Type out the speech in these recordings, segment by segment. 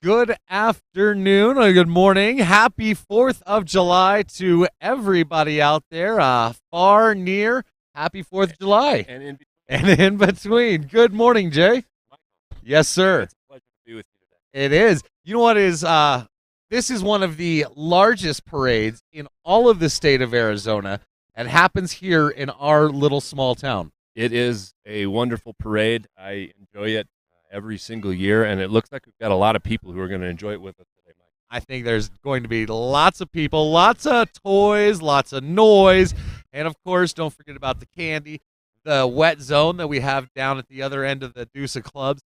good afternoon, or good morning. Happy 4th of July to everybody out there, far, near. Happy 4th of July. And in between. Good morning, Jay. Yes, sir. It's a pleasure to be with you today. It is. You know what is, this is one of the largest parades in all of the state of Arizona and happens here in our little small town. It is a wonderful parade. I enjoy it every single year, and it looks like we've got a lot of people who are going to enjoy it with us today, Mike. I think there's going to be lots of people, lots of toys, lots of noise, and of course, don't forget about the candy, the wet zone that we have down at the other end of the Deuce of Clubs.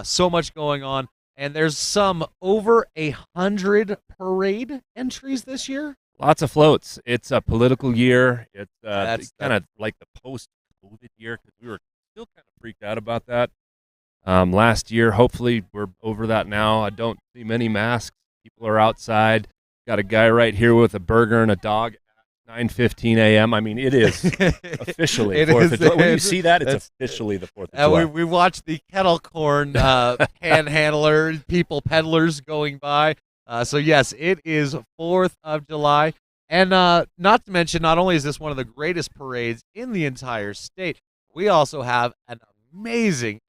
So much going on, and there's some over 100 parade entries this year. Lots of floats. It's a political year. It's kind of like the post-COVID year because we were still kind of freaked out about that last year. Hopefully, we're over that now. I don't see many masks. People are outside. Got a guy right here with a burger and a dog at 9:15 a.m. I mean, it is officially 4th of July. When you see that, it's officially the 4th of July. We watched the kettle corn panhandler, people, peddlers going by. So, yes, it is 4th of July. And not to mention, not only is this one of the greatest parades in the entire state, we also have an amazing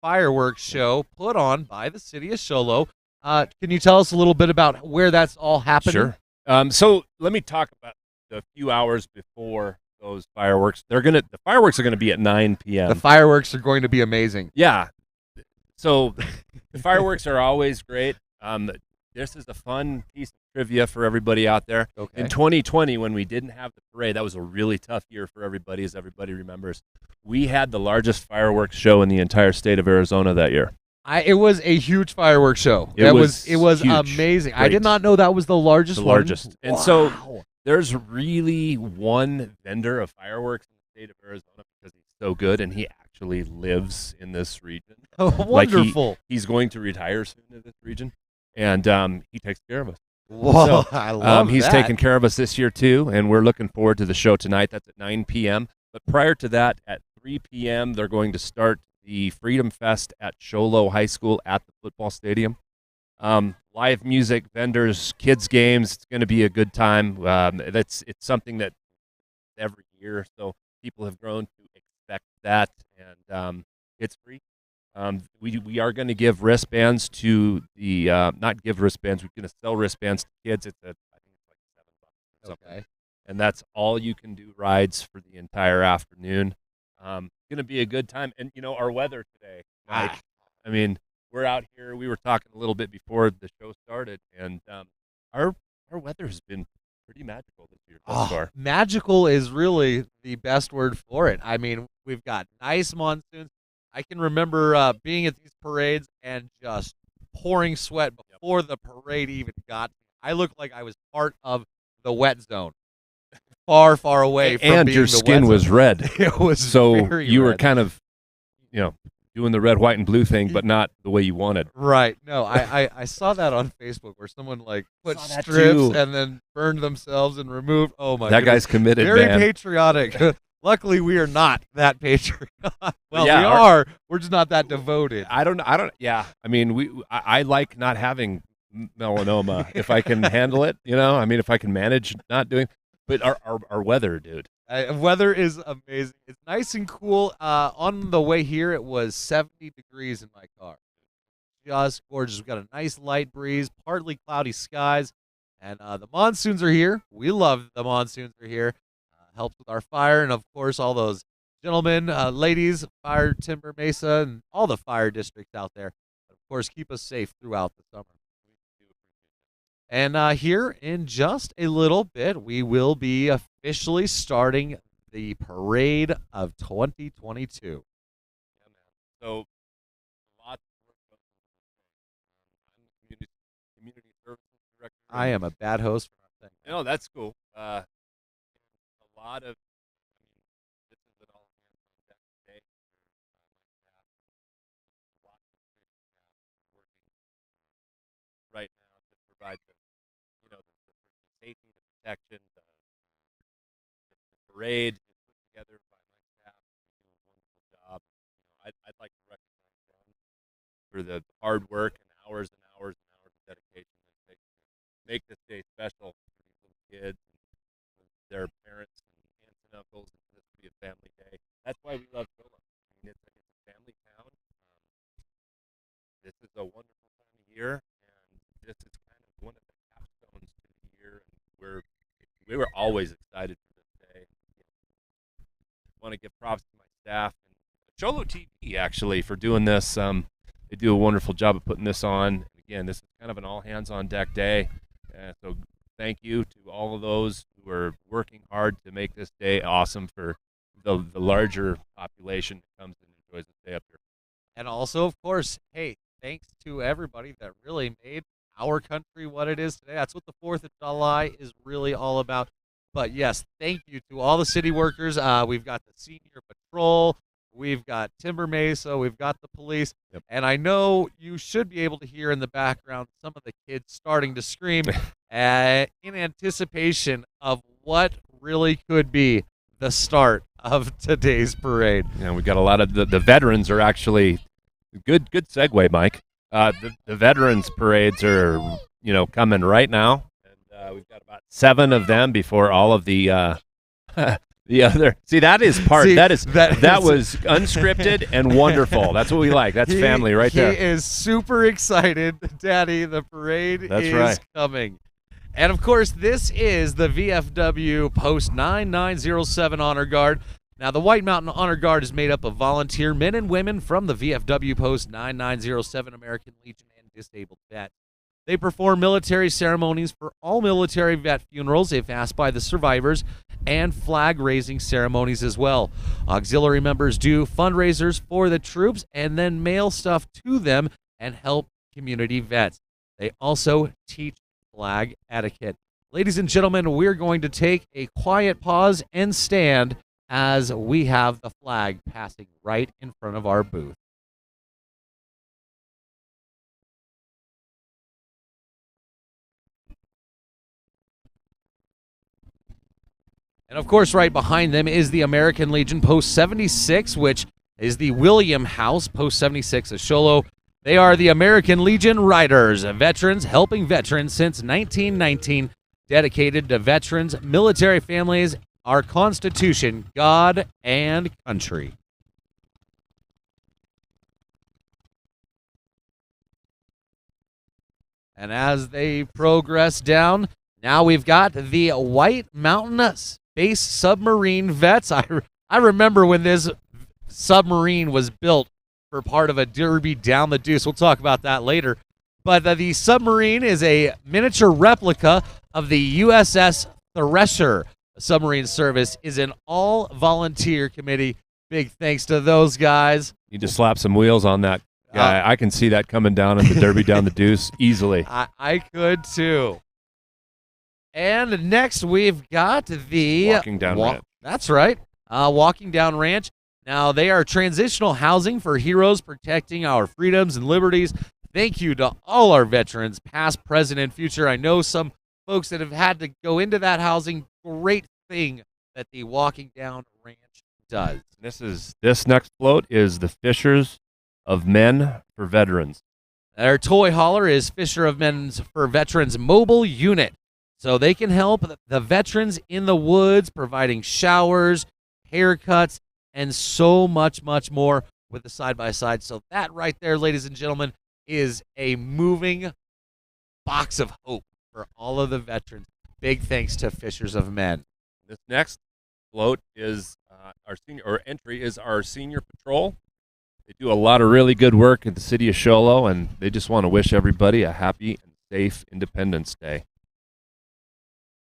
fireworks show put on by the city of Sholo. Can you tell us a little bit about where that's all happening? Sure. So let me talk about the few hours before those fireworks. The fireworks are gonna be at 9 p.m. The fireworks are going to be amazing. Yeah. So the fireworks are always great. This is a fun piece of trivia for everybody out there. Okay. In 2020, when we didn't have the parade, that was a really tough year for everybody, as everybody remembers. We had the largest fireworks show in the entire state of Arizona that year. It was a huge fireworks show. It was huge. amazing. Great. I did not know that was the largest one. And wow. So there's really one vendor of fireworks in the state of Arizona because he's so good, and he actually lives in this region. Oh, wonderful. Like he's going to retire soon in this region, and he takes care of us. Whoa, So, I love he's that. taking care of us this year, too, and we're looking forward to the show tonight. That's at 9 p.m. But prior to that, at 3 p.m., they're going to start the Freedom Fest at Sholo High School at the football stadium. Live music, vendors, kids' games. It's going to be a good time. It's something that every year, so people have grown to expect that, and it's free. We are going to give wristbands to the not give wristbands. We're going to sell wristbands to kids. I think it's like $7 or something. Okay. And that's all you can do rides for the entire afternoon. Going to be a good time. And our weather today, Mike, I mean, we're out here. We were talking a little bit before the show started, and our weather has been pretty magical this year thus far. Magical is really the best word for it. I mean, we've got nice monsoons. I can remember being at these parades and just pouring sweat before the parade even got. I looked like I was part of the wet zone, far, far away from and being your the skin wet was zone. red. It was so very you were red. kind of, doing the red, white, and blue thing, but not the way you wanted. Right. No, I saw that on Facebook where someone put Saw that strips too. and then burned themselves and removed. Oh my! That goodness. guy's committed, Very man. patriotic. Luckily, we are not that patriotic. Well, Yeah, we are. We're just not that devoted. I don't. Yeah. I mean, I like not having melanoma if I can handle it. I mean, if I can manage not doing. But our weather, dude. Weather is amazing. It's nice and cool. On the way here, it was 70 degrees in my car. Just gorgeous. We've got a nice light breeze, partly cloudy skies, and the monsoons are here. We love the monsoons are here. Helps with our fire, and of course, all those gentlemen, ladies, Fire Timber Mesa, and all the fire districts out there. Of course, keep us safe throughout the summer. And here in just a little bit, we will be officially starting the parade of 2022. Yeah, man. So, lots of work goes into this thing. I'm the community services director. I am a bad host for that thing. No, that's cool. A lot of, this is an all hands on deck today. Lots of great staff working right now to provide the safety, the protection, the parade is put together by my staff. They do a wonderful job. I'd like to recognize them for the hard work and hours make this day special for these little kids, their parents, and aunts and uncles. This will be a family day. That's why we love Sholo. I mean, it's a family town. This is a wonderful time of year, and this is kind of one of the capstones to the year. And we were always excited for this day. Want to give props to my staff and Sholo TV actually for doing this. They do a wonderful job of putting this on. Again, this is kind of an all hands on deck day. So thank you to all of those who are working hard to make this day awesome for the larger population that comes and enjoys this day up here. And also, of course, hey, thanks to everybody that really made our country what it is today. That's what the 4th of July is really all about. But yes, thank you to all the city workers. We've got the senior patrol. We've got Timber Mesa. We've got the police. Yep. And I know you should be able to hear in the background some of the kids starting to scream in anticipation of what really could be the start of today's parade. Yeah, we've got a lot of the veterans are actually good segue, Mike. The veterans parades are coming right now. We've got about 7 of them before all of the the other. See, that is part. That was unscripted and wonderful. That's what we like. That's family right there. He is super excited, Daddy. The parade is coming. And, of course, this is the VFW Post 9907 Honor Guard. Now, the White Mountain Honor Guard is made up of volunteer men and women from the VFW Post 9907 American Legion and disabled vets. They perform military ceremonies for all military vet funerals if asked by the survivors, and flag-raising ceremonies as well. Auxiliary members do fundraisers for the troops and then mail stuff to them and help community vets. They also teach flag etiquette. Ladies and gentlemen, we're going to take a quiet pause and stand as we have the flag passing right in front of our booth. And, of course, right behind them is the American Legion Post 76, which is the William House. Post 76 is Sholo. They are the American Legion Riders, veterans helping veterans since 1919, dedicated to veterans, military families, our Constitution, God, and country. And as they progress down, now we've got the White Mountain Space Submarine Vets. I remember when this submarine was built for part of a derby down the Deuce. We'll talk about that later. But the submarine is a miniature replica of the USS Thresher. The submarine service is an all-volunteer committee. Big thanks to those guys. You just slap some wheels on that guy. I can see that coming down in the derby down the Deuce easily. I could too. And next we've got the Walking Down Ranch. That's right. Walking Down Ranch. Now, they are transitional housing for heroes protecting our freedoms and liberties. Thank you to all our veterans, past, present, and future. I know some folks that have had to go into that housing. Great thing that the Walking Down Ranch does. This next float is the Fishers of Men for Veterans. Their toy hauler is Fisher of Men for Veterans Mobile Unit. So they can help the veterans in the woods, providing showers, haircuts, and so much, much more with the side-by-side. So that right there, ladies and gentlemen, is a moving box of hope for all of the veterans. Big thanks to Fishers of Men. This next float is entry is our senior patrol. They do a lot of really good work at the city of Sholo, and they just want to wish everybody a happy and safe Independence Day.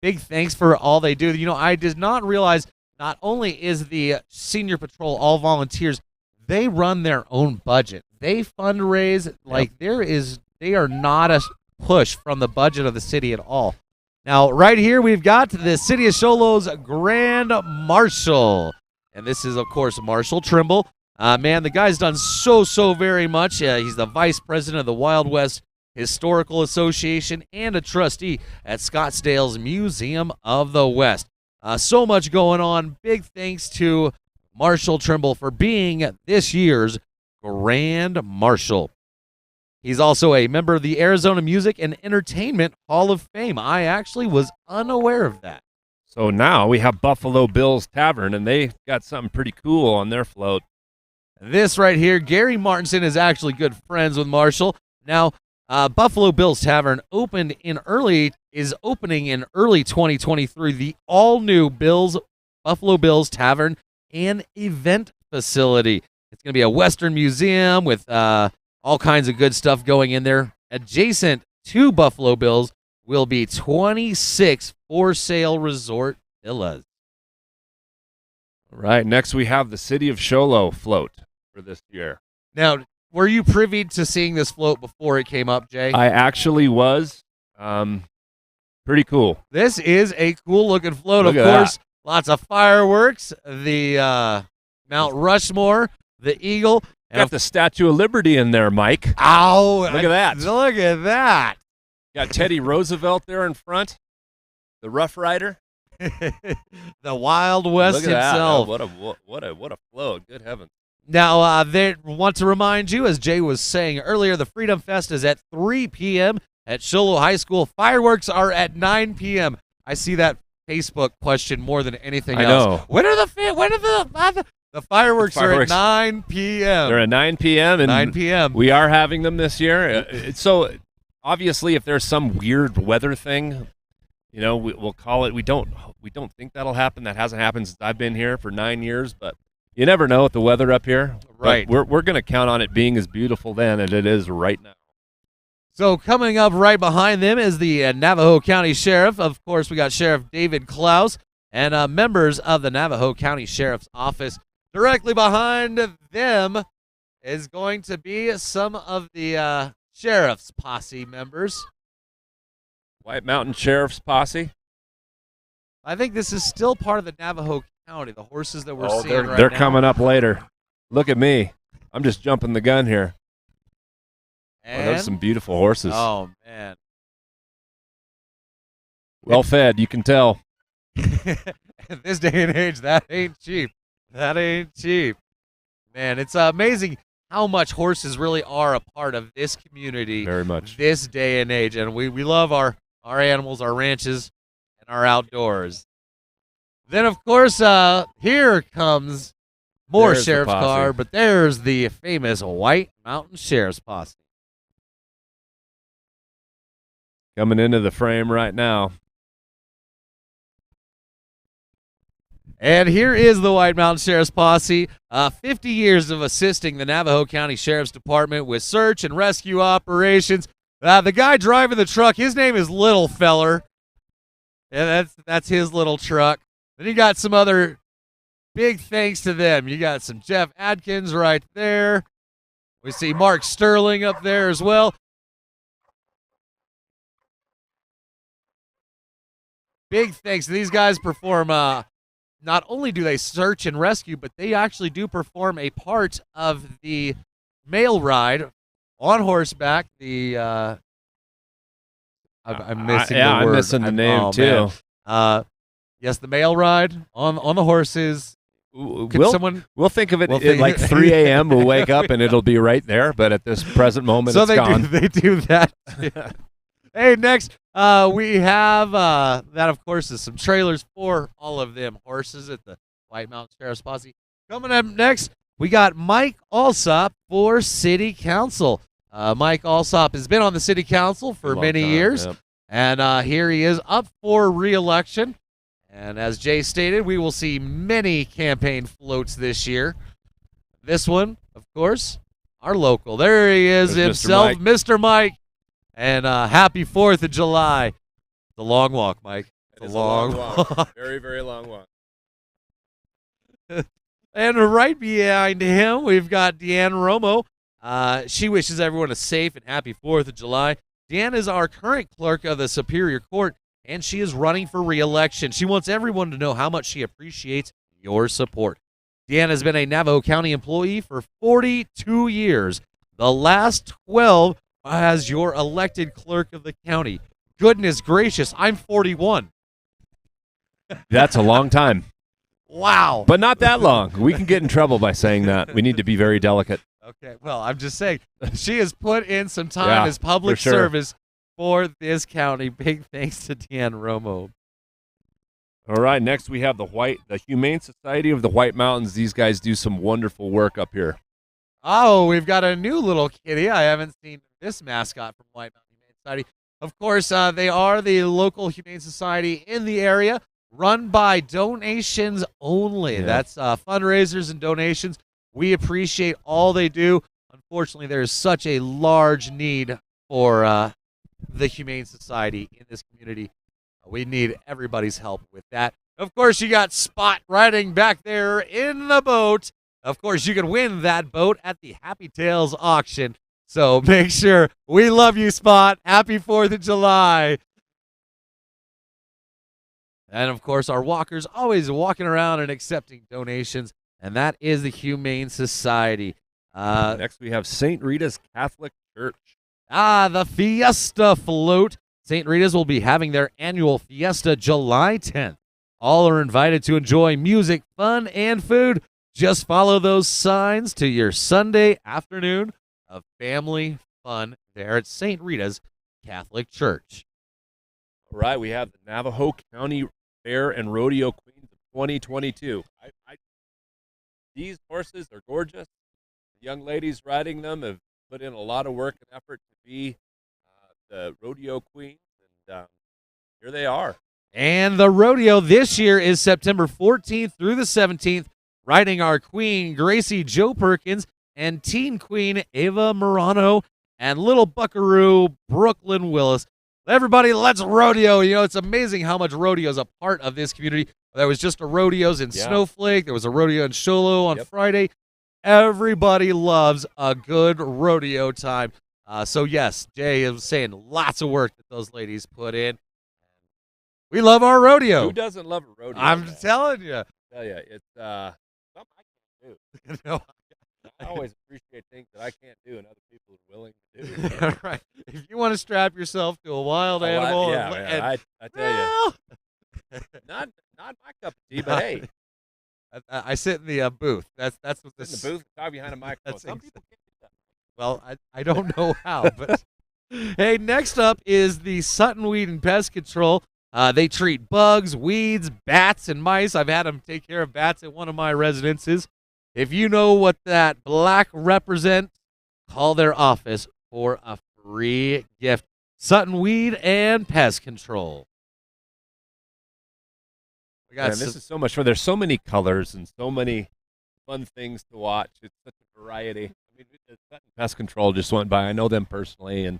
Big thanks for all they do. I did not realize not only is the senior patrol all volunteers, they run their own budget. They fundraise they are not a push from the budget of the city at all. Now, right here, we've got the city of Sholo's Grand Marshal. And this is, of course, Marshall Trimble. Man, the guy's done so very much. He's the vice president of the Wild West Historical Association and a trustee at Scottsdale's Museum of the West. So much going on. Big thanks to Marshall Trimble for being this year's Grand Marshal. He's also a member of the Arizona Music and Entertainment Hall of Fame. I actually was unaware of that. So now we have Buffalo Bill's Tavern, and they got something pretty cool on their float. This right here, Gary Martinson is actually good friends with Marshall. Now, Buffalo Bill's Tavern opening in early 2023. The all-new Buffalo Bill's Tavern and event facility. It's going to be a Western museum with all kinds of good stuff going in there. Adjacent to Buffalo Bill's will be 26 for-sale resort villas. All right, next we have the City of Sholo float for this year. Now, were you privy to seeing this float before it came up, Jay? I actually was. Pretty cool. This is a cool-looking float, Look of at course. Lots of fireworks, the Mount Rushmore, the Eagle. Got the Statue of Liberty in there, Mike. Ow! Look at that. Look at that. Got Teddy Roosevelt there in front, the Rough Rider. The Wild West Look at himself. That. What a float. Good heavens. Now, they want to remind you, as Jay was saying earlier, the Freedom Fest is at 3 p.m. at Sholo High School. Fireworks are at 9 p.m. I see that Facebook question more than anything else. I know. When are the fireworks are at 9 p.m. They're at 9 p.m. and 9 p.m. We are having them this year. So obviously, if there's some weird weather thing, we'll call it. We don't think that'll happen. That hasn't happened since I've been here for 9 years, but you never know with the weather up here. Right. But we're going to count on it being as beautiful then as it is right now. So coming up right behind them is the Navajo County Sheriff. Of course, we got Sheriff David Klaus and members of the Navajo County Sheriff's Office. Directly behind them is going to be some of the Sheriff's Posse members. White Mountain Sheriff's Posse? I think this is still part of the Navajo County, the horses that we're seeing right now. They're coming up later. Look at me. I'm just jumping the gun here. And there's some beautiful horses. Oh, man. Well fed, you can tell. In this day and age, that ain't cheap. That ain't cheap. Man, it's amazing how much horses really are a part of this community. Very much. This day and age. And we love our animals, our ranches, and our outdoors. Then, of course, here comes more There's sheriff's car, but there's the famous White Mountain Sheriff's Posse. Coming into the frame right now. And here is the White Mountain Sheriff's Posse. 50 years of assisting the Navajo County Sheriff's Department with search and rescue operations. The guy driving the truck, his name is Little Feller. Yeah, that's his little truck. Then you got some other big thanks to them. You got some Jeff Adkins right there. We see Mark Sterling up there as well. Big thanks. These guys perform, not only do they search and rescue, but they actually do perform a part of the mail ride on horseback. The I'm missing the word. I'm missing the name too. Yes, the mail ride on the horses. We'll think of it at like 3 a.m. We'll wake up and it'll be right there. But at this present moment, it's gone. They do that. Hey, next we have that, of course, is some trailers for all of them horses at the White Mountain Sheriff's Posse. Coming up next, we got Mike Alsop for City Council. Mike Alsop has been on the City Council for many years, yep. And here he is up for re-election. And as Jay stated, we will see many campaign floats this year. This one, of course, our local. There he is himself, Mr. Mike. And happy 4th of July. It's a long walk, Mike. It's a long walk. Very, very long walk. And right behind him, we've got Deanne Romo. She wishes everyone a safe and happy 4th of July. Deanne is our current clerk of the Superior Court, and she is running for re-election. She wants everyone to know how much she appreciates your support. Deanne has been a Navajo County employee for 42 years. The last 12 as your elected clerk of the county. Goodness gracious, I'm 41. That's a long time. Wow. But not that long. We can get in trouble by saying that. We need to be very delicate. Okay, well, I'm just saying she has put in some time as public service for this county. Big thanks to Dan Romo. All right, next we have the Humane Society of the White Mountains. These guys do some wonderful work up here. Oh, we've got a new little kitty. I haven't seen this mascot from White Mountain Humane Society. Of course, they are the local Humane Society in the area, run by donations only. Yeah. That's fundraisers and donations. We appreciate all they do. Unfortunately, there is such a large need for the Humane Society in this community. We need everybody's help with that. Of course, you got Spot riding back there in the boat. Of course, you can win that boat at the Happy Tales auction. So make sure we love you, Spot. Happy 4th of July. And, of course, our walkers always walking around and accepting donations. And that is the Humane Society. Next, we have St. Rita's Catholic Church. The Fiesta Float. St. Rita's will be having their annual Fiesta July 10th. All are invited to enjoy music, fun, and food. Just follow those signs to your Sunday afternoon of family fun there at St. Rita's Catholic Church. All right, we have the Navajo County Fair and Rodeo Queens of 2022. These horses are gorgeous. The young ladies riding them have put in a lot of work and effort to be the rodeo queens, and here they are. And the rodeo this year is September 14th through the 17th. Riding our queen, Gracie Joe Perkins, and teen queen, Ava Morano, and little buckaroo, Brooklyn Willis. Everybody, let's rodeo. You know, it's amazing how much rodeo is a part of this community. There was just a rodeos in Snowflake. There was a rodeo in Sholo on Friday. Everybody loves a good rodeo time. So, yes, Jay is saying lots of work that those ladies put in. We love our rodeo. Who doesn't love a rodeo? I'm telling you. It's something I can't do. No. I always appreciate things that I can't do and other people are willing to do. Right. If you want to strap yourself to a wild animal. I tell you. Not my cup of tea, but hey. I sit in the booth. That's what this. In the booth, talk behind a microphone. Some people can't do that. Well, I don't know how, but hey, next up is the Sutton Weed and Pest Control. They treat bugs, weeds, bats, and mice. I've had them take care of bats at one of my residences. If you know what that black represents, call their office for a free gift. Sutton Weed and Pest Control. This is so much fun. There's so many colors and so many fun things to watch. It's such a variety. I mean, Sutton Pest Control just went by. I know them personally, and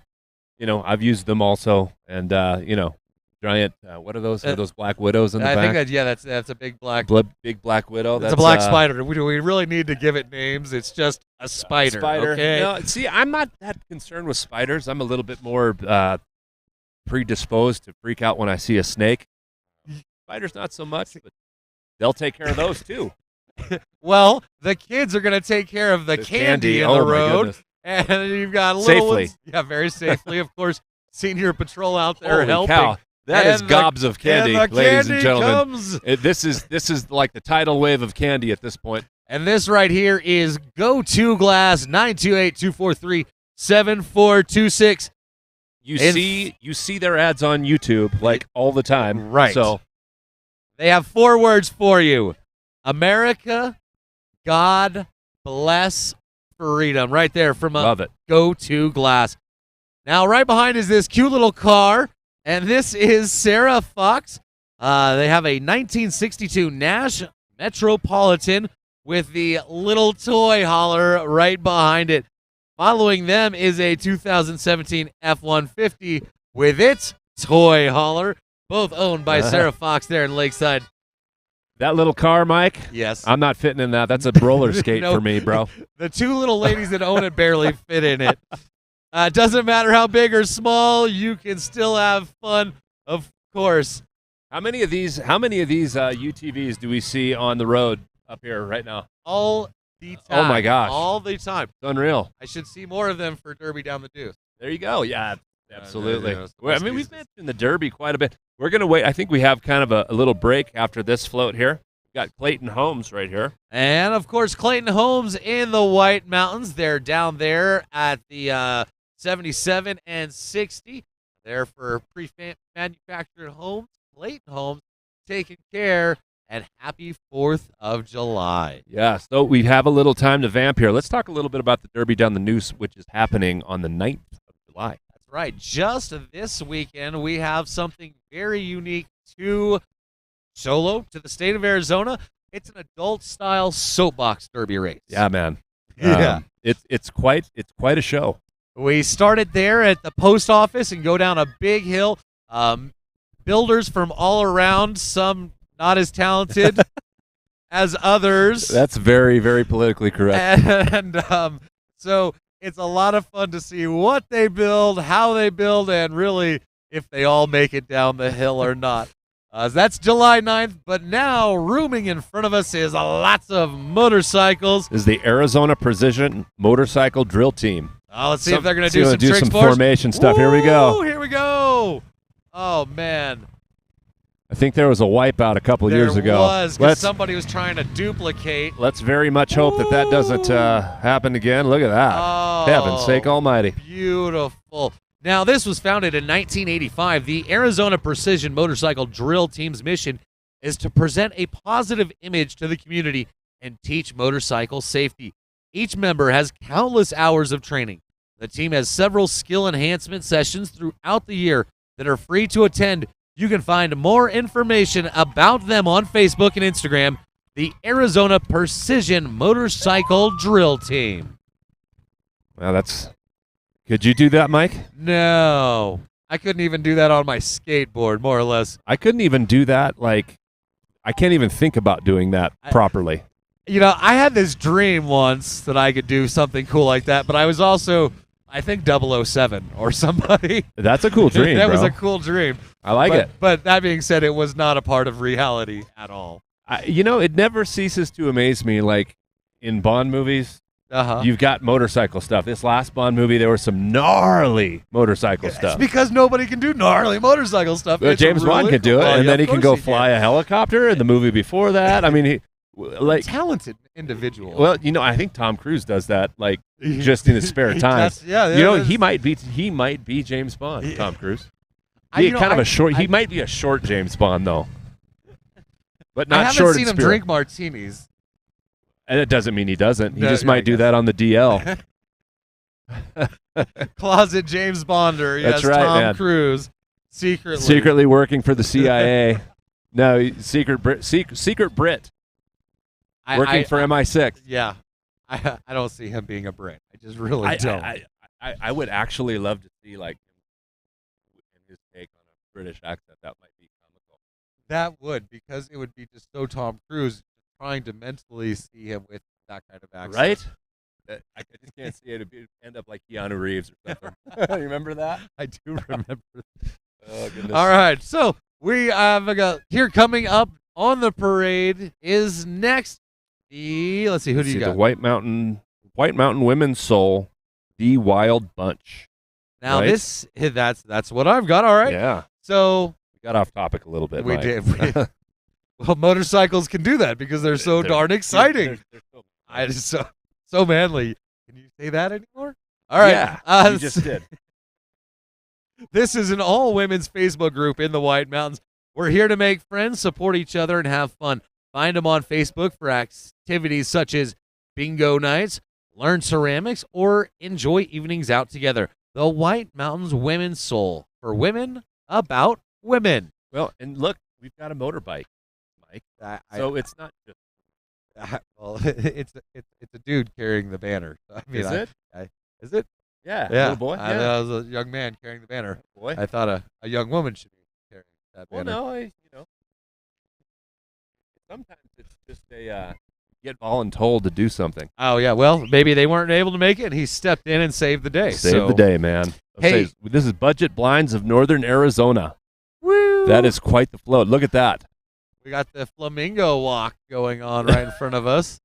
I've used them also. And giant. What are those? Are those black widows in the back? I think that's a big black. Big black widow. It's a black spider. We really need to give it names. It's just a spider. Okay. No, see, I'm not that concerned with spiders. I'm a little bit more predisposed to freak out when I see a snake. Spiders, not so much, but they'll take care of those too. Well, the kids are going to take care of the candy in the road, and you've got little ones. Yeah, very safely, of course. Senior patrol out there Holy helping. Cow. That is gobs of candy, ladies and gentlemen. This is like the tidal wave of candy at this point. And this right here is Go To Glass 928-243-7426. You see their ads on YouTube like all the time, right? So they have 4 words for you: America, God bless freedom. Right there from Love it. Go To Glass. Now, right behind is this cute little car. And this is Sarah Fox. They have a 1962 Nash Metropolitan with the little toy hauler right behind it. Following them is a 2017 F-150 with its toy hauler, both owned by Sarah Fox there in Lakeside. That little car, Mike? Yes. I'm not fitting in that. That's a roller skate for me, bro. The 2 little ladies that own it barely fit in it. Doesn't matter how big or small, you can still have fun, of course. How many of these UTVs do we see on the road up here right now? All the time. Oh my gosh. All the time. It's unreal. I should see more of them for Derby Down the Deuce. There you go. Yeah, absolutely. We've mentioned the Derby quite a bit. We're going to wait. I think we have kind of a little break after this float here. Got Clayton Holmes right here. And, of course, Clayton Holmes in the White Mountains. They're down there at the 77 and 60. There for pre-manufactured homes. Clayton Holmes taking care. And happy 4th of July. Yeah, so we have a little time to vamp here. Let's talk a little bit about the Derby Down the Noose, which is happening on the 9th of July. That's right. Just this weekend, we have something very unique to Sholo, to the state of Arizona. It's an adult-style soapbox derby race. Yeah, man. Yeah. It's quite a show. We started there at the post office and go down a big hill. Builders from all around, some not as talented as others. That's very, very politically correct. And so it's a lot of fun to see what they build, how they build, and really if they all make it down the hill or not. That's July 9th, but now rooming in front of us is lots of motorcycles. This is the Arizona Precision Motorcycle Drill Team. Let's see if they're going to do some tricks for us. Formation stuff. Here we go. Here we go. Oh, man. I think there was a wipeout a couple years ago. There was, because somebody was trying to duplicate. Let's very much hope that doesn't happen again. Look at that. Oh, Heaven's sake almighty. Beautiful. Now, this was founded in 1985. The Arizona Precision Motorcycle Drill Team's mission is to present a positive image to the community and teach motorcycle safety. Each member has countless hours of training. The team has several skill enhancement sessions throughout the year that are free to attend. You can find more information about them on Facebook and Instagram, the Arizona Precision Motorcycle Drill Team. Well, could you do that, Mike? No. I couldn't even do that on my skateboard, more or less. I couldn't even do that. I can't even think about doing that properly. I had this dream once that I could do something cool like that, but I was also, I think, 007 or somebody. That's a cool dream, That bro. was a cool dream. I like it. But that being said, it was not a part of reality at all. It never ceases to amaze me, like in Bond movies, you've got motorcycle stuff. This last Bond movie, there was some gnarly motorcycle stuff. It's because nobody can do gnarly motorcycle stuff. Well, James Bond could do it, and then he can go fly a helicopter. In the movie before that, I mean, talented individual. Well, I think Tom Cruise does that, just in his spare time. He might be James Bond. Tom Cruise. He might be a short James Bond though, but not short. I haven't seen him drink martinis. And it doesn't mean he doesn't. He just might do that on the DL. Closet James Bonder. Yes, that's right, Tom man. Cruise. Secretly working for the CIA. No, secret Brit. Working for MI6. Yeah. I don't see him being a Brit. I just really don't. I would actually love to see his take on a British accent. That might be comical. That would, because it would be just so Tom Cruise trying to mentally see him with that kind of accent. Right? I just can't see it. It'd end up like Keanu Reeves or something. You remember that? I do remember. Oh, goodness. All right. So we have here coming up on the parade is next. Let's see, who do you got? The White Mountain Women's Soul, the Wild Bunch. Now right? that's what I've got. All right. Yeah. So we got off topic a little bit. We Mike. did. Well, motorcycles can do that because they're so darn exciting. They're so manly. Can you say that anymore? All right. Yeah, you just did. This is an all-women's Facebook group in the White Mountains. We're here to make friends, support each other, and have fun. Find them on Facebook for activities such as bingo nights, learn ceramics, or enjoy evenings out together. The White Mountains Women's Soul, for women about women. Well, and look, we've got a motorbike, Mike. So it's not just. Well, it's a dude carrying the banner. I mean, is it? Is it? Yeah, yeah. Little boy. I was a young man carrying the banner. Boy. I thought a young woman should be carrying that banner. Well, no, sometimes it's just get voluntold to do something. Oh yeah, well maybe they weren't able to make it, and he stepped in and saved the day. Saved the day, man. Hey, this is Budget Blinds of Northern Arizona. Woo! That is quite the float. Look at that. We got the flamingo walk going on right in front of us.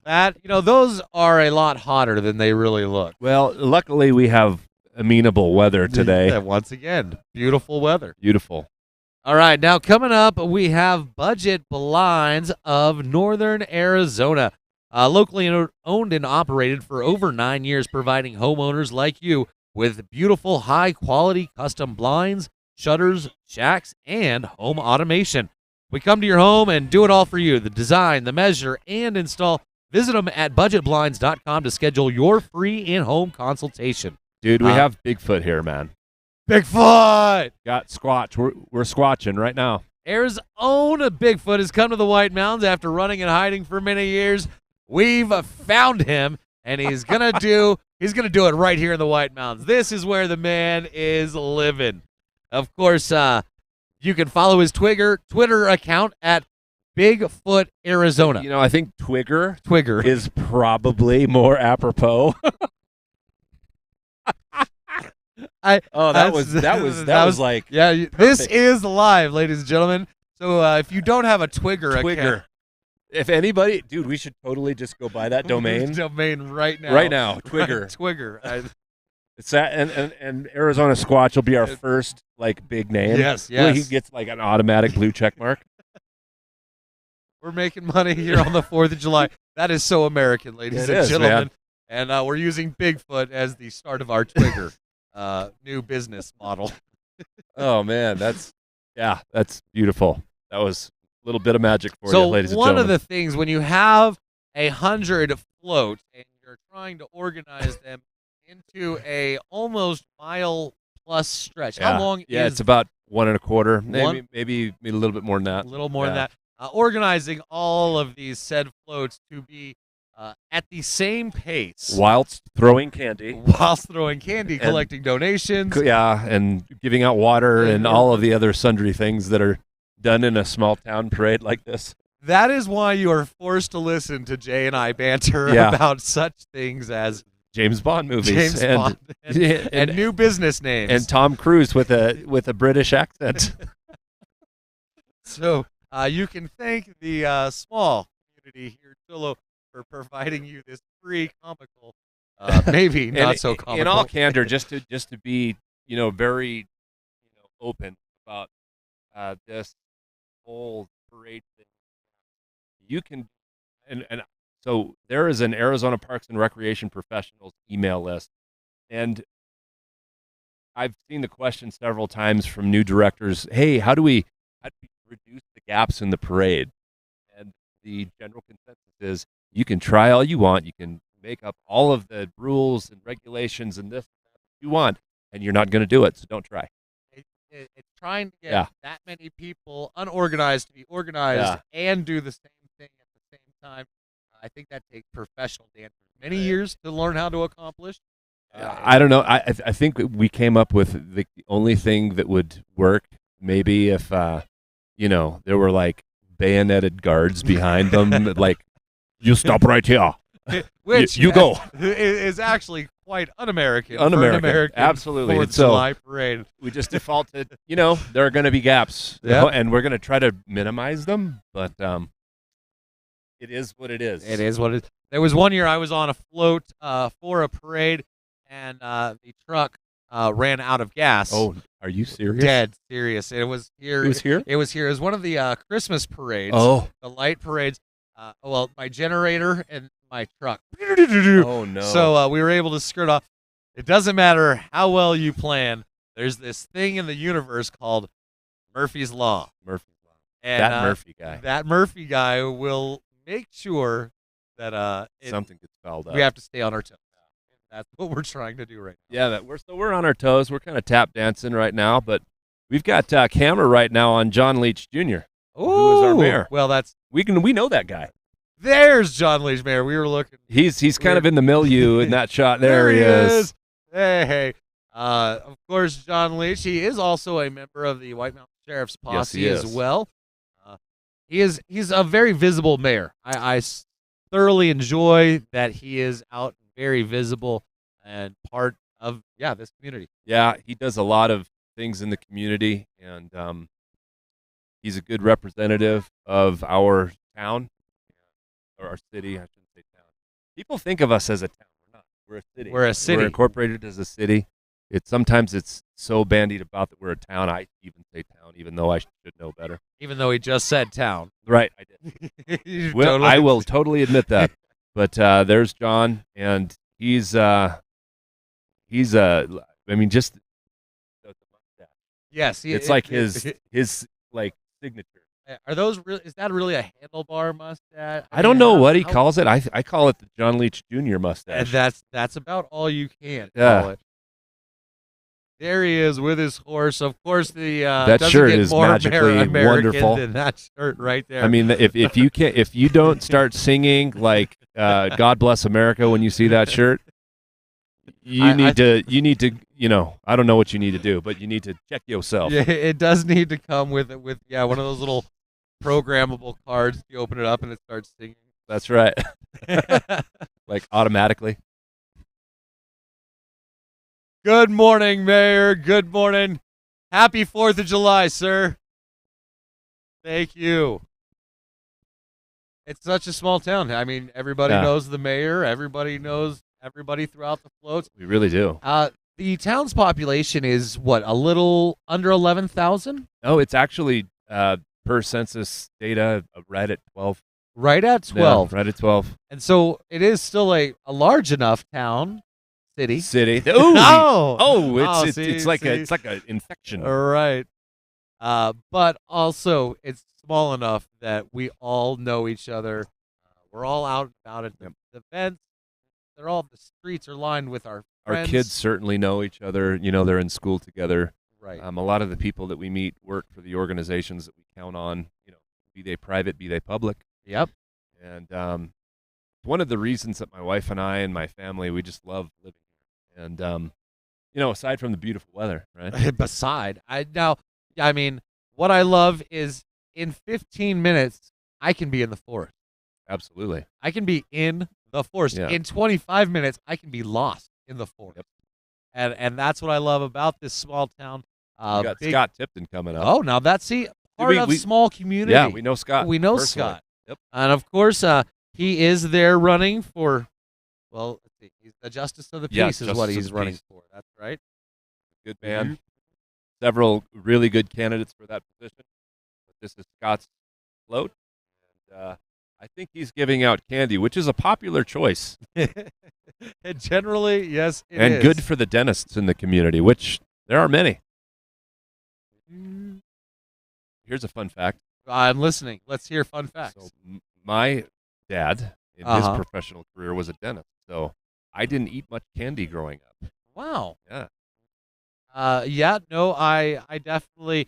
Those are a lot hotter than they really look. Well, luckily we have amenable weather today. Once again, beautiful weather. Beautiful. All right, now coming up, we have Budget Blinds of Northern Arizona. Locally owned and operated for over 9 years, providing homeowners like you with beautiful, high-quality custom blinds, shutters, shacks, and home automation. We come to your home and do it all for you, the design, the measure, and install. Visit them at budgetblinds.com to schedule your free in-home consultation. Dude, we have Bigfoot here, man. Bigfoot! Got Squatch. We're squatching right now. Arizona Bigfoot has come to the White Mountains after running and hiding for many years. We've found him, and he's gonna do it right here in the White Mountains. This is where the man is living. Of course, you can follow his Twitter account at Bigfoot Arizona. You know, I think Twigger is probably more apropos. That was like This is live, ladies and gentlemen. So if you don't have a Twigger account, if anybody, dude, we should totally just go buy that domain. Right now. Right now, Twigger. Twigger. It's that, and Arizona Squatch will be our first like big name. Yes. Where he gets like an automatic blue check mark. We're making money here on the 4th of July. That is so American, ladies and gentlemen. Man. And we're using Bigfoot as the start of our Twigger new business model. Oh man, that's beautiful. That was a little bit of magic for you, ladies and gentlemen. So one of the things when you have 100 floats and you're trying to organize them into a almost mile plus stretch, how long? Yeah, it's about 1 1/4, maybe a little bit more than that. A little more than that. Organizing all of these said floats to be at the same pace whilst throwing candy, collecting donations, and giving out water and all of the other sundry things that are done in a small town parade like this. That is why you are forced to listen to Jay and I banter about such things as James Bond movies, and new business names, and Tom Cruise with a British accent. So you can thank the small community here in Sholo for providing you this free comical, maybe not so comical. In all candor, just to be very open about this whole parade thing. You can and so there is an Arizona Parks and Recreation Professionals email list, and I've seen the question several times from new directors. Hey, how do we reduce the gaps in the parade? And the general consensus is you can try all you want. You can make up all of the rules and regulations and this and that you want, and you're not going to do it, so don't try. It's trying to get that many people unorganized to be organized and do the same thing at the same time. I think that takes professional dancers many years to learn how to accomplish. I don't know. I think we came up with the only thing that would work maybe if there were like bayoneted guards behind them, like you stop right here. Which you go is actually quite un-American. Un-American, absolutely. 4th of July parade. We just defaulted. There are going to be gaps, and we're going to try to minimize them. But it is what it is. It is what it is. There was one year I was on a float for a parade, and the truck ran out of gas. Oh, are you serious? Dead serious. It was here. It was here? It was here. It was one of the Christmas parades. Oh. The light parades. My generator and my truck. Oh, no. So we were able to skirt off. It doesn't matter how well you plan. There's this thing in the universe called Murphy's Law. And that Murphy guy will make sure that something gets fouled up. We have to stay on our toes. That's what we're trying to do right now. Yeah, we're on our toes. We're kind of tap dancing right now, but we've got camera right now on John Leach Jr., who is our mayor. Well, we know that guy. There's John Leach, mayor. We were looking. He's kind of in the milieu in that shot. There he is. Hey. Of course, John Leach. He is also a member of the White Mountain Sheriff's Posse as well. He's a very visible mayor. I thoroughly enjoy that he is out and very visible and part of this community. Yeah, he does a lot of things in the community, and he's a good representative of our town, or our city. I shouldn't say town. People think of us as a town. We're not. We're a city. We're a city. We're incorporated as a city. Sometimes it's so bandied about that we're a town. I even say town, even though I should know better. Even though he just said town. Right, I did. Well, I will totally admit that. But there's John, and he's I mean, just the mustache. Yes, it's like his like signature. Are those is that really a handlebar mustache? I don't know what he calls it. I call it the John Leach Jr. mustache. And that's about all you can call it. There he is with his horse. Of course, the that shirt is magically wonderful. Than that shirt right there. I mean, if you don't start singing like "God Bless America" when you see that shirt, you need to I don't know what you need to do, but you need to check yourself. Yeah, it does need to come with one of those little programmable cards. You open it up and it starts singing. That's right, like automatically. Good morning, Mayor. Good morning. Happy 4th of July, sir. Thank you. It's such a small town. I mean, everybody knows the mayor. Everybody knows everybody throughout the floats. We really do. The town's population is, what, a little under 11,000? Oh, it's actually, per census data, right at 12. Right at 12. Yeah, right at 12. And so it is still a large enough town. City. It's like an infection. All right. But also it's small enough that we all know each other. We're all out and about at the events. The streets are lined with our friends. Our kids certainly know each other. They're in school together. Right. A lot of the people that we meet work for the organizations that we count on. Be they private, be they public. Yep. And one of the reasons that my wife and I and my family, we just love living here. And, aside from the beautiful weather, right? What I love is in 15 minutes, I can be in the forest. Absolutely. I can be in the forest. Yeah. In 25 minutes, I can be lost in the forest. Yep. And that's what I love about this small town. We got Scott Tipton coming up. Oh, now that's part of small community. Yeah, we know Scott. We know personally. Scott. Yep. And of course, he is there running for, let's see, he's the Justice of the Peace is what he's running for. That's right. Good man. Mm-hmm. Several really good candidates for that position. But this is Scott's float. And I think he's giving out candy, which is a popular choice. And generally, yes, it is. And good for the dentists in the community, which there are many. Here's a fun fact. I'm listening. Let's hear fun facts. So my dad, in his professional career, was a dentist. So I didn't eat much candy growing up. Wow. Yeah. I definitely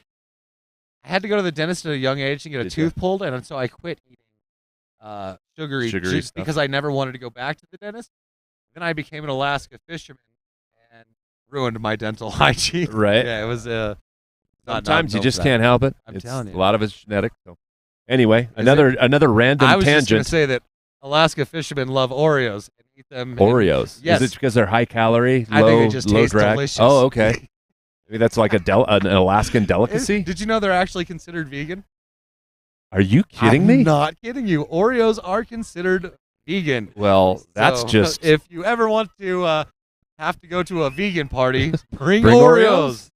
I had to go to the dentist at a young age and get a tooth pulled, and so I quit eating sugary stuff because I never wanted to go back to the dentist. Then I became an Alaska fisherman and ruined my dental hygiene. Right. Yeah, it was sometimes you just can't help it. I'm telling you. A lot of it's genetic. So anyway, another random tangent. I was just going to say that Alaska fishermen love Oreos and eat them. Oreos? Yes. Is it because they're high calorie, I think it just low tastes drag? delicious. Oh, okay. Maybe that's like an Alaskan delicacy? Did you know they're actually considered vegan? Are you kidding me? I'm not kidding you. Oreos are considered vegan. Well, that's just... If you ever want to have to go to a vegan party, bring Oreos.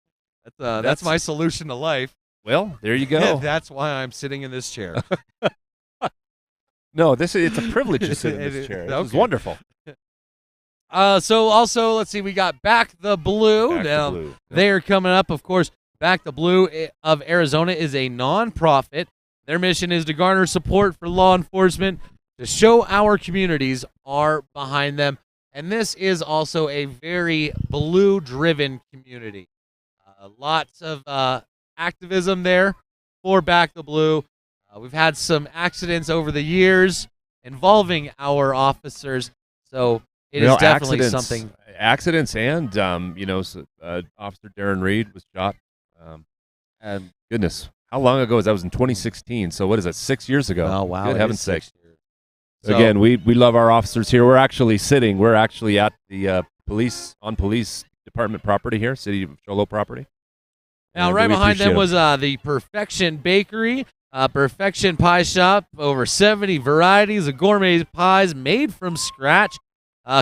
That's my solution to life. Well, there you go. That's why I'm sitting in this chair. No, it's a privilege to sit in this chair. This is wonderful. So also, let's see, we got Back the Blue. They are coming up, of course. Back the Blue of Arizona is a nonprofit. Their mission is to garner support for law enforcement, to show our communities are behind them. And this is also a very blue-driven community. Lots of activism there for Back the Blue. We've had some accidents over the years involving our officers, so it is definitely something. Accidents and, Officer Darren Reed was shot. And goodness, how long ago was that? Was in 2016. So what is that? 6 years ago. Oh wow! Good heaven's sake. So, again, we love our officers here. We're actually at the police department property here, City of Sholo property. Now, right behind them was the Perfection Bakery, Perfection Pie Shop, over 70 varieties of gourmet pies made from scratch.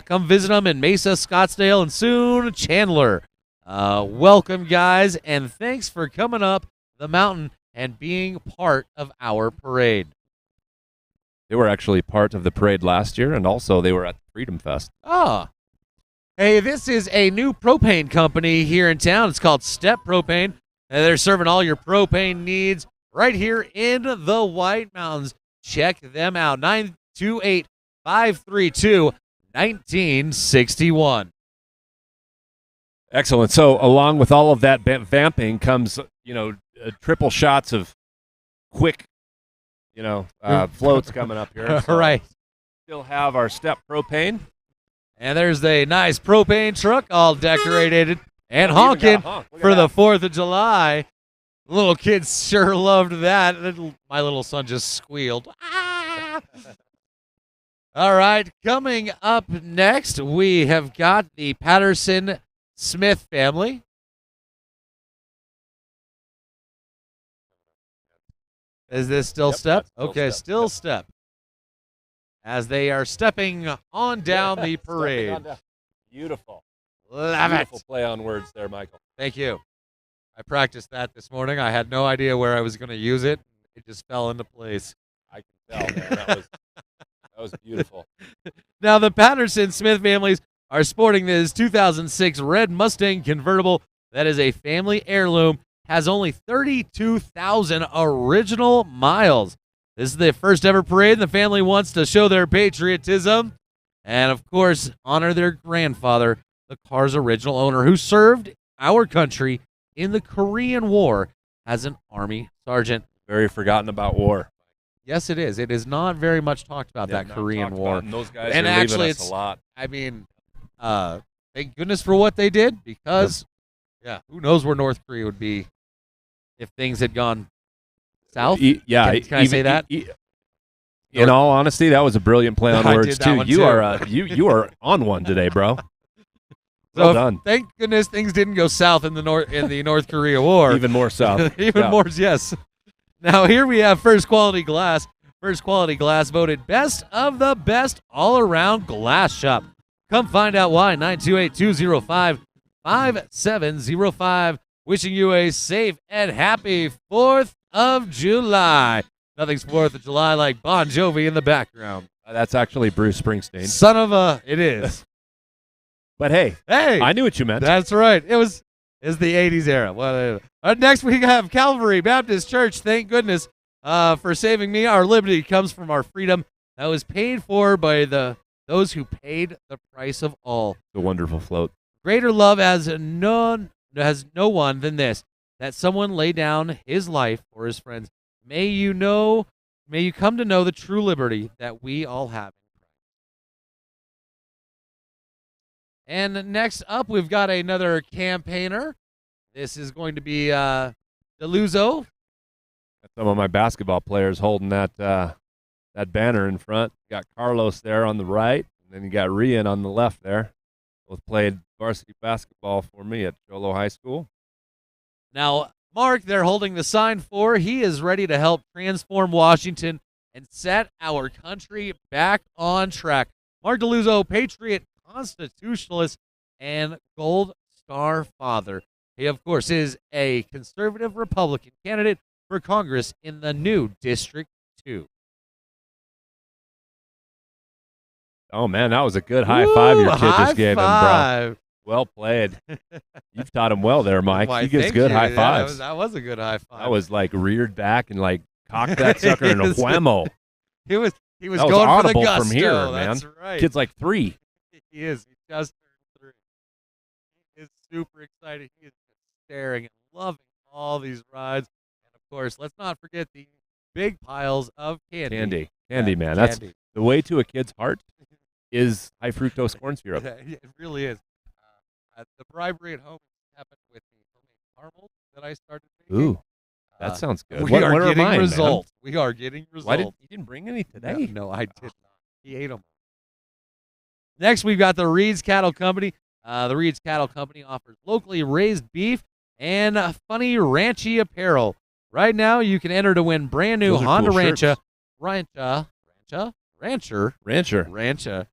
Come visit them in Mesa, Scottsdale, and soon Chandler. Welcome, guys, and thanks for coming up the mountain and being part of our parade. They were actually part of the parade last year, and also they were at the Freedom Fest. Ah. Hey, this is a new propane company here in town. It's called Step Propane, and they're serving all your propane needs right here in the White Mountains. Check them out, 928-532-1961. Excellent. So along with all of that vamping comes, triple shots of quick, floats coming up here. So Right. Still have our Step Propane. And there's a nice propane truck all decorated and honking for the 4th of July. Little kids sure loved that. My little son just squealed. Ah! All right, coming up next, we have got the Patterson Smith family. Is this still Step? Okay, still Step. As they are stepping on down the parade. Beautiful. Love Beautiful it. play on words there, Michael. Thank you. I practiced that this morning. I had no idea where I was going to use it. It just fell into place. I can tell, man. That was beautiful. Now, the Patterson Smith families are sporting this 2006 red Mustang convertible that is a family heirloom, has only 32,000 original miles. This is the first ever parade, and the family wants to show their patriotism and, of course, honor their grandfather, the car's original owner, who served our country in the Korean War as an Army sergeant. Very forgotten about war. Yes, it is. It is not very much talked about, that Korean War. And those guys And are actually, leaving us a lot. I mean, thank goodness for what they did, because, who knows where North Korea would be if things had gone south? Can I say that? In all honesty, that was a brilliant play on I words did that too. one, You too. are you are on one today, bro. Well done. Thank goodness things didn't go south in the North Korea War. Even more south. Even more, yes. Now here we have First Quality Glass. First Quality Glass voted best of the best all-around glass shop. Come find out why. 928-205-5705. Wishing you a safe and happy 4th of July. Nothing's 4th of July like Bon Jovi in the background. That's actually Bruce Springsteen. Son of a, it is. But hey, I knew what you meant. That's right. It's the 80s era. Whatever. Next we have Calvary Baptist Church. Thank goodness for saving me. Our liberty comes from our freedom that was paid for by those who paid the price of all. The wonderful float. Greater love has no one than this, that someone lay down his life for his friends. May you come to know the true liberty that we all have. And next up, we've got another campaigner. This is going to be DeLuzo. Some of my basketball players holding that banner in front. You got Carlos there on the right, and then you got Rian on the left there. Both played varsity basketball for me at Sholo High School. Now, Mark, they're holding the sign for. He is ready to help transform Washington and set our country back on track. Mark DeLuzo, patriot, constitutionalist, and Gold Star father. He, of course, is a conservative Republican candidate for Congress in the new District 2. Oh, man, that was a good high five your kid just gave him, bro. Well played. You've taught him well there, Mike. Why, he gives good high fives. That was a good high five. That was like reared back and like cocked that sucker in a whammo. He was That going was for the audible gusto. from here, man. That's right. Kid's like 3. He is. He just turned 3. He is super excited. He is staring and loving all these rides. And, of course, let's not forget the big piles of candy. Candy, man. That's the way to a kid's heart is high fructose corn syrup. It really is. The bribery at home happened with the homemade caramels that I started making. Ooh, that sounds good. We what are are getting mine, results. Man? We are getting results. You didn't bring any today? No, I did not. He ate them. Next, we've got the Reed's Cattle Company. The Reed's Cattle Company offers locally raised beef and funny ranchy apparel. Right now, you can enter to win brand new Those are Honda cool Rancher. Rancher.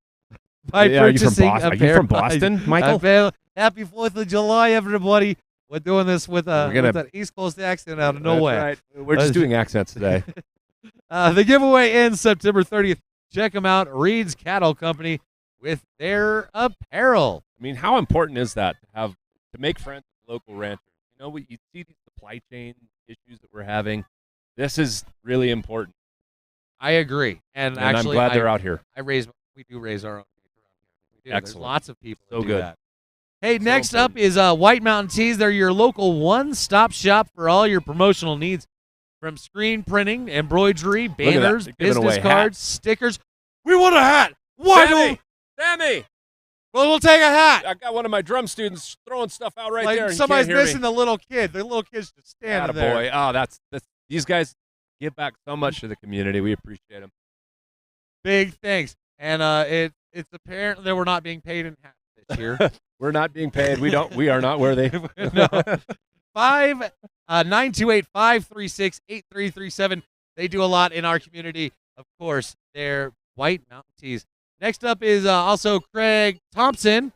By Yeah, are you purchasing from Boston, Michael? Happy 4th of July, everybody. We're doing this with an East Coast accent out of nowhere. Right. We're just doing accents today. The giveaway ends September 30th. Check them out, Reed's Cattle Company, with their apparel. I mean, how important is that to make friends with local ranchers? You know, you see these supply chain issues that we're having. This is really important. I agree, and actually, I'm glad they're out here. We do raise our own beef around here. We do. Excellent. There's lots of people So that do good. that. Hey, next up is White Mountain Tees. They're your local one-stop shop for all your promotional needs, from screen printing, embroidery, banners, business cards, stickers. We want a hat. Sammy! Well, we'll take a hat. I got one of my drum students throwing stuff out right like there. And somebody's you can't hear missing me. the little kid. The little kid's just standing there. Boy. Oh, that's these guys give back so much to the community. We appreciate them. Big thanks. And it's apparent that we're not being paid in hats this year. We're not being paid. We are not worthy. No. 928-536-8337. They do a lot in our community. Of course, they're White Mountain Tees. Next up is also Craig Thompson. Is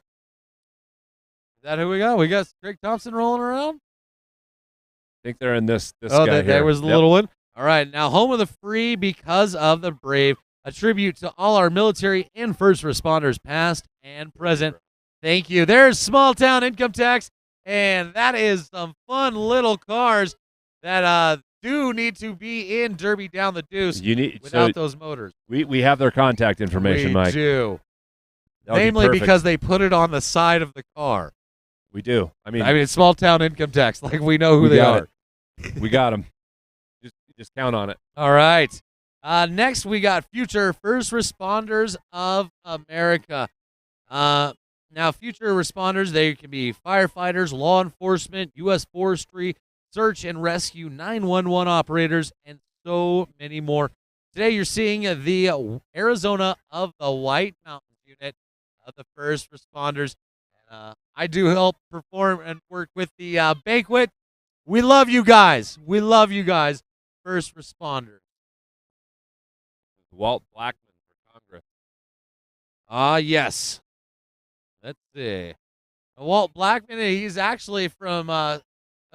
that who we got? We got Craig Thompson rolling around? I think they're in this guy here. There was the little one. All right, now home of the free because of the brave. A tribute to all our military and first responders, past and present. Thank you. There's Small Town Income Tax, and that is some fun little cars that do need to be in Derby Down the Deuce without those motors. We have their contact information, Mike. We do. Namely because they put it on the side of the car. We do. I mean, it's Small Town Income Tax. Like, we know who they are. We got them. Just count on it. All right. Next, we got Future First Responders of America. Now, future responders, they can be firefighters, law enforcement, U.S. Forestry, search and rescue, 911 operators, and so many more. Today, you're seeing the Arizona of the White Mountains unit of the first responders. I do help perform and work with the banquet. We love you guys. We love you guys, first responders. Walt Blackman for Congress. Yes. Let's see. Walt Blackman, he's actually from,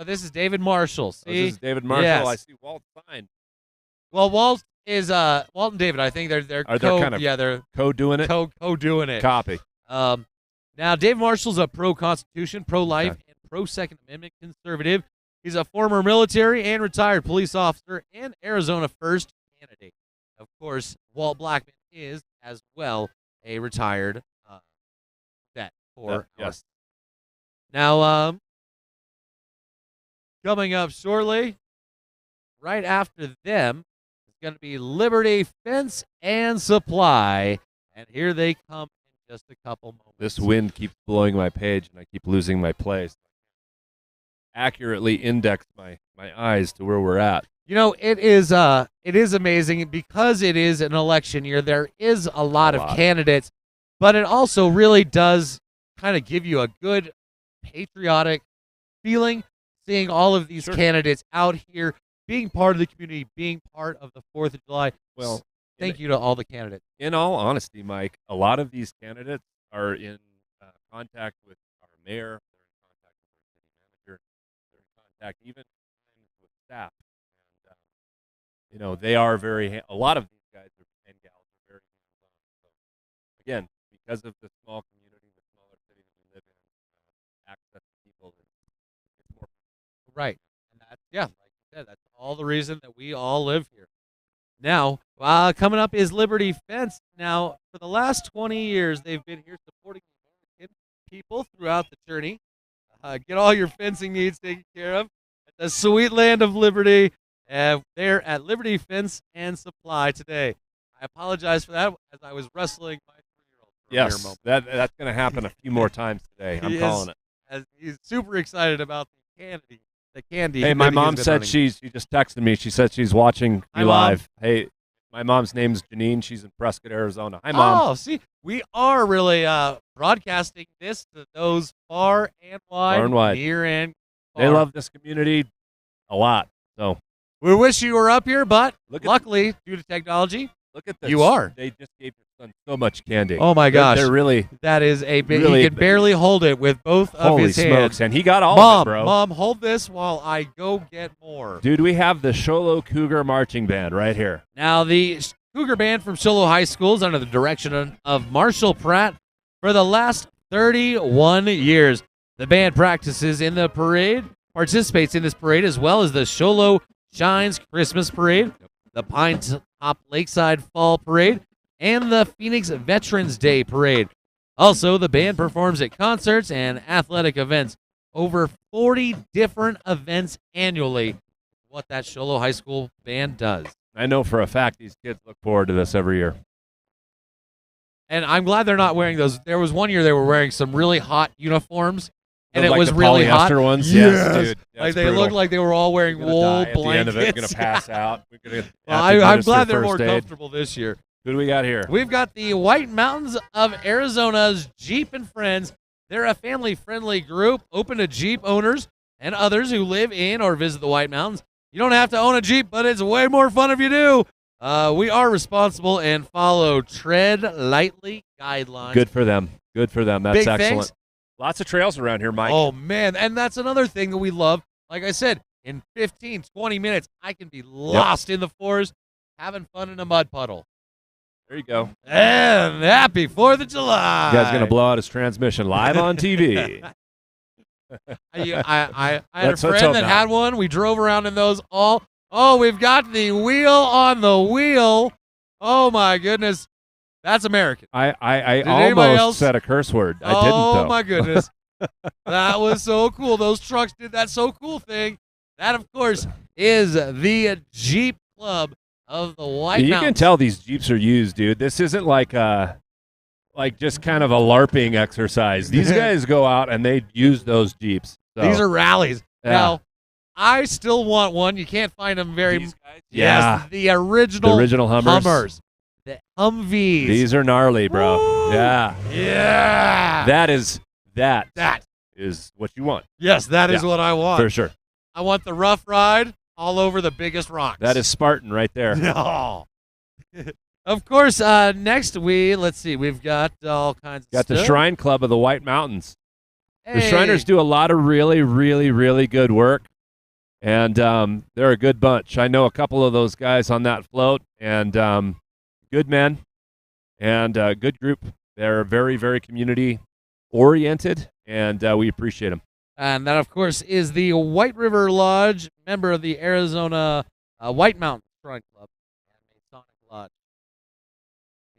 this is David Marshall. See? This is David Marshall. Yes. I see Walt fine. Well, Walt and David, I think they're co-doing it? Co-doing it. Copy. Now, David Marshall's a pro-Constitution, pro-life, and pro-Second Amendment conservative. He's a former military and retired police officer and Arizona First candidate. Of course, Walt Blackman is, as well, a retired vet for us. Now, coming up shortly, right after them, is going to be Liberty Fence and Supply. And here they come in just a couple moments. This wind keeps blowing my page, and I keep losing my place. Accurately index my eyes to where we're at. You know, it is amazing because it is an election year. There is a lot of candidates, but it also really does kind of give you a good patriotic feeling seeing all of these candidates out here being part of the community, being part of the 4th of July. Well, thank you to all the candidates. In all honesty, Mike, a lot of these candidates are in contact with our mayor, they're in contact with our city manager, they're in contact even with staff. They are a lot of these guys and gals are very hands-on. So, again, because of the small community, the smaller city that we live in, access to people is more. Right. And like you said, that's all the reason that we all live here. Now, coming up is Liberty Fence. Now, for the last 20 years, they've been here supporting American people throughout the journey. Get all your fencing needs taken care of at the sweet land of Liberty. They're at Liberty Fence and Supply today. I apologize for that as I was wrestling my 3-year-old. Yes, that's going to happen a few more times today. I'm calling it. As he's super excited about the candy. Hey, my mom said she just texted me. She said she's watching you live. Hey, my mom's name's Janine. She's in Prescott, Arizona. Hi, Mom. Oh, see, we are really broadcasting this to those far and wide, near and far. They love this community a lot. So we wish you were up here, but luckily, due to technology, Look at this. You are. They just gave your son so much candy. Oh my gosh. They're really. That is a big. Really He can barely hold it with both of Holy his smokes! hands. And he got all Mom, of it, bro. Mom, hold this while I go get more. Dude, we have the Sholo Cougar marching band right here. Now, the Cougar band from Sholo High School is under the direction of Marshall Pratt for the last 31 years. The band participates in this parade, as well as the Sholo Shines Christmas Parade, the Pine Top Lakeside Fall Parade, and the Phoenix Veterans Day Parade. Also, the band performs at concerts and athletic events. Over 40 different events annually. What that Sholo High School band does. I know for a fact these kids look forward to this every year. And I'm glad they're not wearing those. There was one year they were wearing some really hot uniforms, and it Like was the really hot. polyester ones? Yes, Yes, dude. like That's they brutal. looked like they were all wearing We're gonna wool die at the end blankets. of it. We're going to pass out. We're gonna Well, have to I'm administer glad they're more first aid. comfortable this year. Who do we got here? We've got the White Mountains of Arizona's Jeep and Friends. They're a family-friendly group open to Jeep owners and others who live in or visit the White Mountains. You don't have to own a Jeep, but it's way more fun if you do. We are responsible and follow tread lightly guidelines. Good for them. Good for them. That's Big excellent. thanks. Lots of trails around here, Mike. Oh, man. And that's another thing that we love. Like I said, in 15, 20 minutes, I can be lost in the forest having fun in a mud puddle. There you go. And happy 4th of July. You guys going to blow out his transmission live on TV. I had a Let's hope friend that not. had one. We drove around in those all. Oh, we've got the wheel on the wheel. Oh, my goodness. That's American. I anybody almost else? said a curse word. I Oh, didn't, though. my goodness. That was so cool. Those trucks did that so cool thing. That, of course, is the Jeep Club of the White You Mountains. can tell these Jeeps are used, dude. This isn't like just kind of a LARPing exercise. These guys go out and they use those Jeeps. So, These are rallies. Yeah. Now, I still want one. You can't find them very. These guys? Yes, Yeah. the original Hummers. The Humvees. These are gnarly, bro. Woo! Yeah. Yeah. That is what you want. Yes, that is Yeah, what I want. for sure. I want the rough ride all over the biggest rocks. That is Spartan right there. No. Of course, next let's see, we've got all kinds of Got stuff. the Shrine Club of the White Mountains. The Hey. Shriners do a lot of really, really, really good work, and they're a good bunch. I know a couple of those guys on that float, and good men, and good group. They're very, very community-oriented, and we appreciate them. And that, of course, is the White River Lodge, member of the Arizona White Mountain Shrine Club and Masonic Lodge.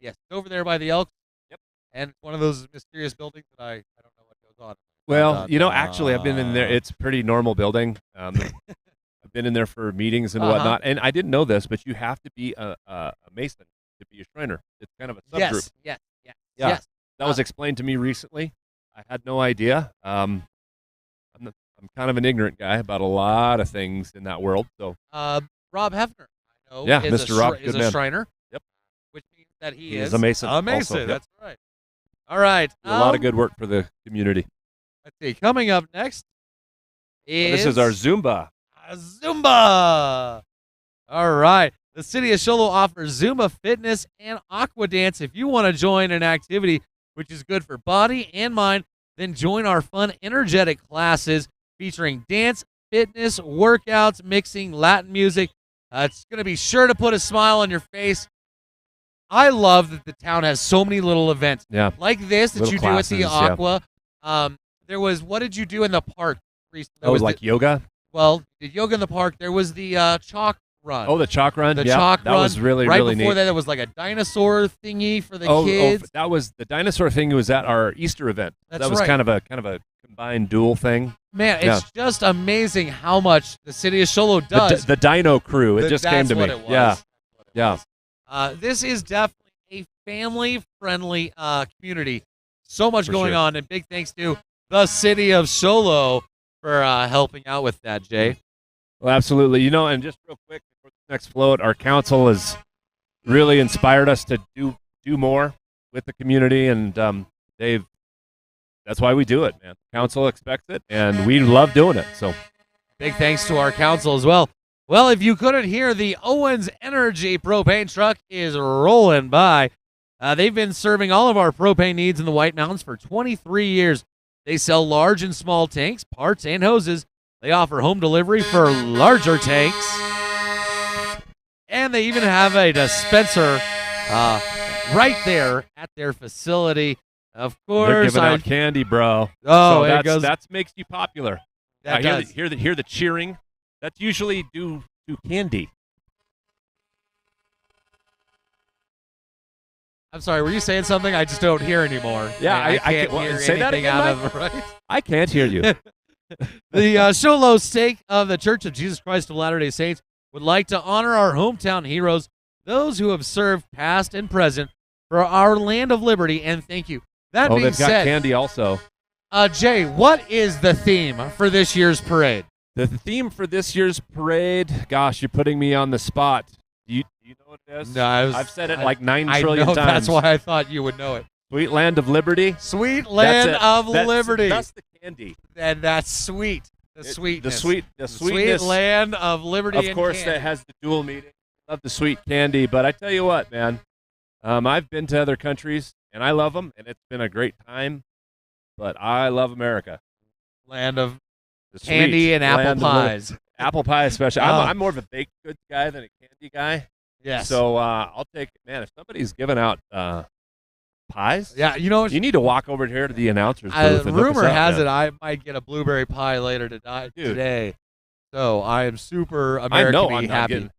Yes, it's over there by the Elks. Yep. And it's one of those mysterious buildings that I don't know what goes on. Well, actually, I've been in there. It's a pretty normal building. I've been in there for meetings and whatnot, and I didn't know this, but you have to be a Mason to be a Shriner. It's kind of a subgroup. Yes. Yeah. That was explained to me recently. I had no idea. I'm kind of an ignorant guy about a lot of things in that world. So Rob Hefner, I know, Yeah, is Mr. Rob, is good a man. Shriner. Yep. Which means that he is is a Mason. A Mason, also, yep. that's right. All right. A lot of good work for the community. Let's see. Coming up next This is our Zumba. Zumba. All right. The city of Sholo offers Zumba fitness and aqua dance. If you want to join an activity which is good for body and mind, then join our fun, energetic classes featuring dance, fitness, workouts, mixing Latin music. It's going to be sure to put a smile on your face. I love that the town has so many little events like this that Little you do at the classes, Aqua. There was, what did you do in the park recently? That was like yoga? Well, the yoga in the park. There was the chalk run. Oh, the chalk run? The yeah, chalk that run. was really, right really before neat. that, there was like a dinosaur thingy for the Oh, kids. that was the dinosaur thing. Was at our Easter event. That's that was right. kind of a combined dual thing. Man, it's just amazing how much the city of Sholo does. The Dino Crew. It just came to me. That's what it was. Yeah, That's yeah. This is definitely a family-friendly community. So much For going sure. on, and big thanks to the city of Sholo for helping out with that, Jay. Well, absolutely. And just real quick before the next float, our council has really inspired us to do more with the community, and that's why we do it, man. Council expects it, and we love doing it. So big thanks to our council as well. Well, if you couldn't hear, the Owens Energy propane truck is rolling by. They've been serving all of our propane needs in the White Mountains for 23 years. They sell large and small tanks, parts, and hoses. They offer home delivery for larger tanks. And they even have a dispenser right there at their facility. Of course, they're giving out candy, bro. Oh, so that makes you popular. That I hear the cheering. That's usually due to candy. I'm sorry, were you saying something? I just don't hear anymore. Yeah, I can't hear say that anything again, out Mike? of right. I can't hear you. The Sholo stake of the Church of Jesus Christ of Latter-day Saints would like to honor our hometown heroes, those who have served past and present for our land of liberty, and thank you. That being they've got said, candy also. Jay, what is the theme for this year's parade? The theme for this year's parade, gosh, you're putting me on the spot. Do you know what it is? No, I've said it like 9 trillion times. times. That's why I thought you would know it. Sweet land of liberty. Sweet land of liberty. That's the candy. And that's sweet. The sweetness. The sweetness. Sweet land of liberty. Of and course, candy. that has the dual meaning. Love the sweet candy, but I tell you what, man. I've been to other countries and I love them, and it's been a great time. But I love America. Land of the candy and apple pies. Apple pie, especially. I'm more of a baked goods guy than a candy guy. Yes. So I'll take it, man. If somebody's giving out pies, yeah, you know, you need to walk over here to the announcers booth. And rumor has man. it I might get a blueberry pie later today. So I am super I American know I'm happy. Not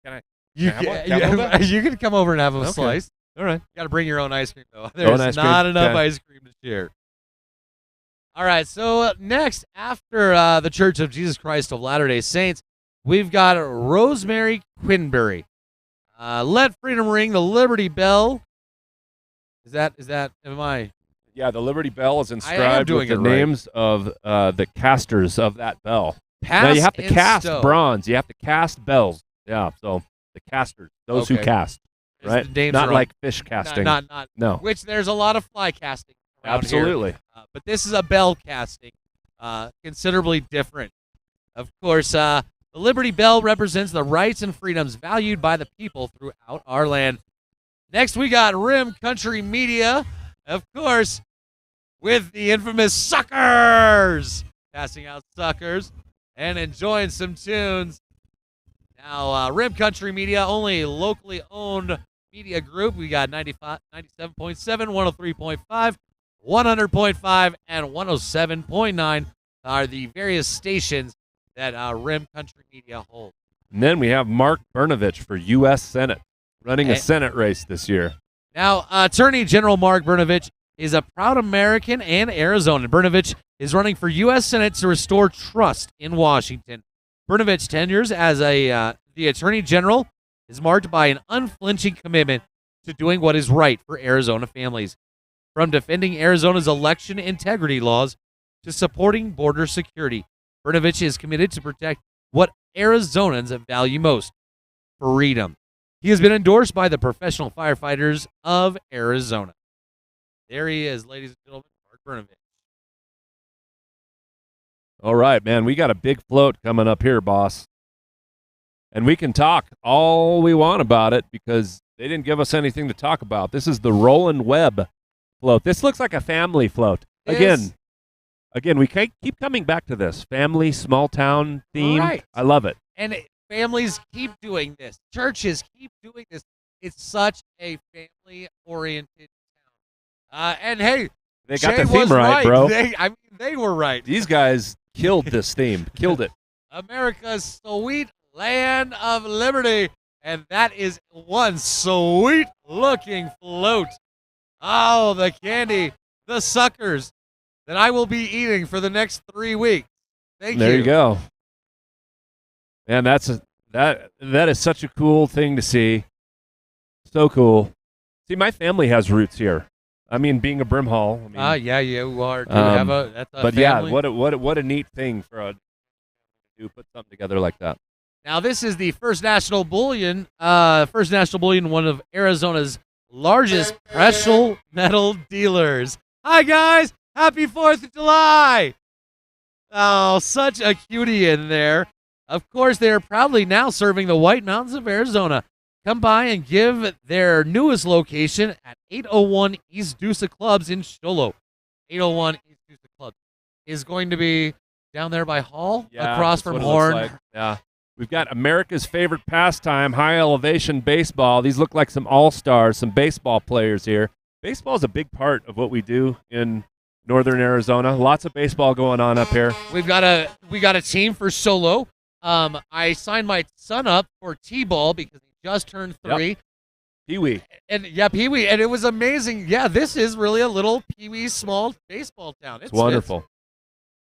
can I? You can come over and have a slice. All right. You got to bring your own ice cream though. There's not enough ice cream to share. All right, so next, after the Church of Jesus Christ of Latter-day Saints, we've got Rosemary Quinberry. Let freedom ring, the Liberty Bell. Is that, am I? Yeah, the Liberty Bell is inscribed with the names of the casters of that bell. Now, you have to cast bronze. You have to cast bells. Yeah, so the casters, those who cast, right? Not like fish casting. Not. No. Which there's a lot of fly casting. Absolutely. But this is a bell casting, considerably different. Of course, the Liberty Bell represents the rights and freedoms valued by the people throughout our land. Next, we got Rim Country Media, of course, with the infamous Suckers, passing out suckers and enjoying some tunes. Now, Rim Country Media, only locally owned media group. We got 97.7, 103.5. 100.5 and 107.9 are the various stations that Rim Country Media holds. And then we have Mark Brnovich for U.S. Senate, running a Senate race this year. Now, Attorney General Mark Brnovich is a proud American and Arizonan. Brnovich is running for U.S. Senate to restore trust in Washington. Brnovich's tenures as the Attorney General is marked by an unflinching commitment to doing what is right for Arizona families. From defending Arizona's election integrity laws to supporting border security, Brnovich is committed to protect what Arizonans value most, freedom. He has been endorsed by the Professional Firefighters of Arizona. There he is, ladies and gentlemen, Mark Brnovich. All right, man, we got a big float coming up here, boss. And we can talk all we want about it because they didn't give us anything to talk about. This is the Roland Webb float. This looks like a family float. Again, we keep coming back to this family, small town theme. Right. I love it. And families keep doing this. Churches keep doing this. It's such a family-oriented town. And hey, they got Jay the theme right, bro. They were right. These guys killed this theme. Killed it. America's sweet land of liberty. And that is one sweet-looking float. Oh, the candy, the suckers that I will be eating for the next 3 weeks. Thank you. There you go. Man, that is such a cool thing to see. So cool. See, my family has roots here. I mean, being a Brimhall. Yeah, you are. That's a but family. Yeah, what a neat thing for to put something together like that. Now, this is the First National Bullion, one of Arizona's largest precious metal dealers. Hi, guys. Happy 4th of July. Oh, such a cutie in there. Of course, they are proudly now serving the White Mountains of Arizona. Come by and give their newest location at 801 East Dusa Clubs in Sholo. 801 East Dusa Clubs is going to be down there by Hall, across from Horn. Like. Yeah. We've got America's favorite pastime, high elevation baseball. These look like some all-stars, some baseball players here. Baseball is a big part of what we do in northern Arizona. Lots of baseball going on up here. We got a team for Sholo. I signed my son up for T-ball because he just turned 3. Yep. Pee-wee. And Pee-wee, and it was amazing. Yeah, this is really a little Pee-wee small baseball town. It's wonderful.